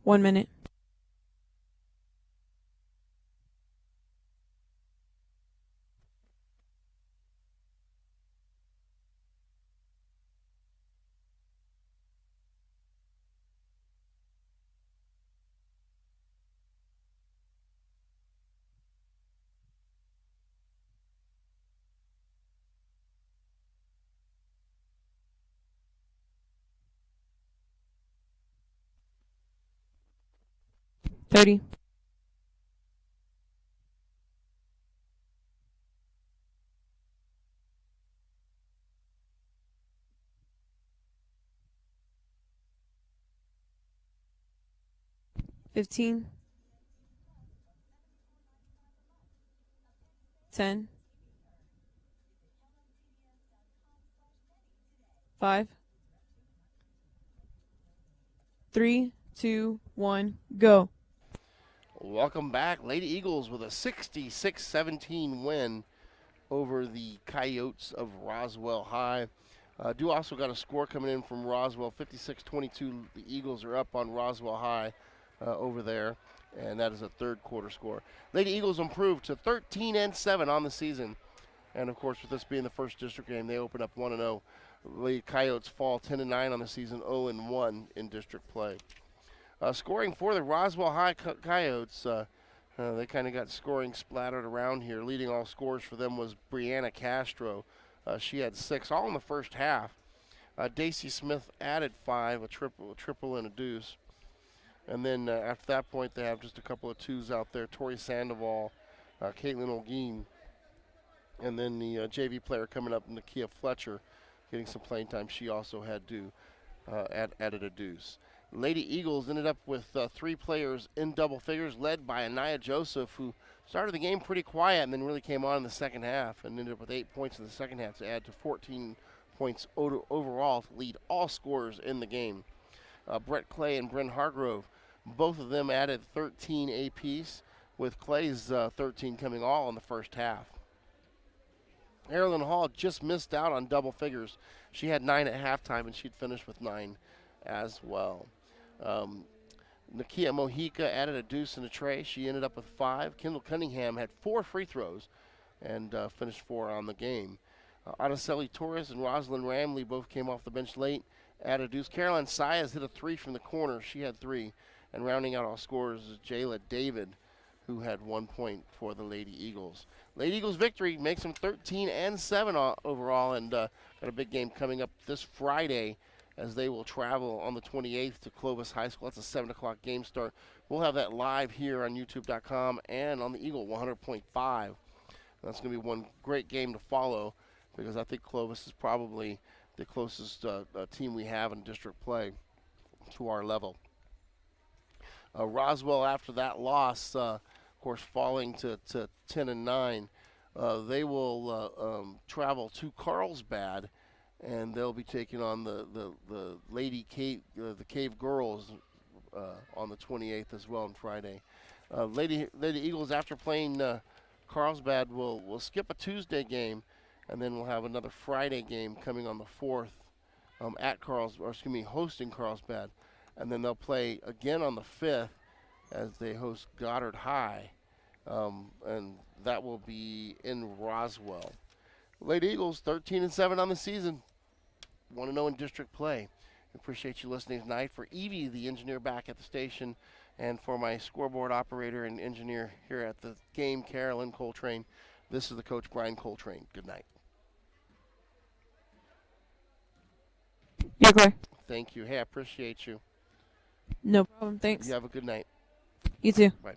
C: One minute. $30. 15. 10. 5. 3, 2, 1, go.
B: Welcome back. Lady Eagles with a 66-17 win over the Coyotes of Roswell High. Do also got a score coming in from Roswell, 56-22. The Eagles are up on Roswell High over there, and that is a third quarter score. Lady Eagles improved to 13-7 on the season, and of course, with this being the first district game, they open up 1-0. Lady Coyotes fall 10-9 on the season, 0-1 in district play. Scoring for the Roswell High Coyotes, they kind of got scoring splattered around here. Leading all scores for them was Brianna Castro. She had 6, all in the first half. Daisy Smith added 5, a triple and a deuce. And then after that point, they have just a couple of twos out there. Tori Sandoval, Caitlin Olguin, and then the JV player coming up, Nakia Fletcher, getting some playing time. She also had added a deuce. Lady Eagles ended up with 3 players in double figures, led by Anaya Joseph, who started the game pretty quiet and then really came on in the second half and ended up with 8 points in the second half to add to 14 points overall to lead all scorers in the game. Brett Clay and Bryn Hargrove, both of them added 13 apiece, with Clay's 13 coming all in the first half. Erin Hall just missed out on double figures. She had 9 at halftime, and she'd finished with 9 as well. Nakia Mojica added a deuce and a tray. She ended up with 5. Kendall Cunningham had 4 free throws and finished 4 on the game. Araceli Torres and Rosalind Ramley both came off the bench late, at a deuce. Caroline Sayas hit a 3 from the corner. She had 3. And rounding out all scores is Jayla David, who had 1 point for the Lady Eagles. Lady Eagles victory makes them 13-7 overall, and got a big game coming up this Friday as they will travel on the 28th to Clovis High School. That's a 7 o'clock game start. We'll have that live here on YouTube.com and on the Eagle 100.5. That's going to be one great game to follow because I think Clovis is probably the closest team we have in district play to our level. Roswell, after that loss, of course, falling to 10-9, they will travel to Carlsbad, and they'll be taking on the Lady Cave, the Cave Girls, on the 28th as well on Friday. Lady Eagles, after playing Carlsbad, will skip a Tuesday game, and then we'll have another Friday game coming on the 4th hosting Carlsbad. And then they'll play again on the 5th as they host Goddard High, and that will be in Roswell. Lady Eagles, 13-7 on the season. 1-0 in district play. Appreciate you listening tonight. For Evie, the engineer back at the station, and for my scoreboard operator and engineer here at the game, Carolyn Coltrane, this is the coach, Brian Coltrane. Good night.
C: Yeah, Claire.
B: Thank you. Hey, I appreciate you.
C: No problem. Thanks.
B: You have a good night.
C: You too.
B: Bye.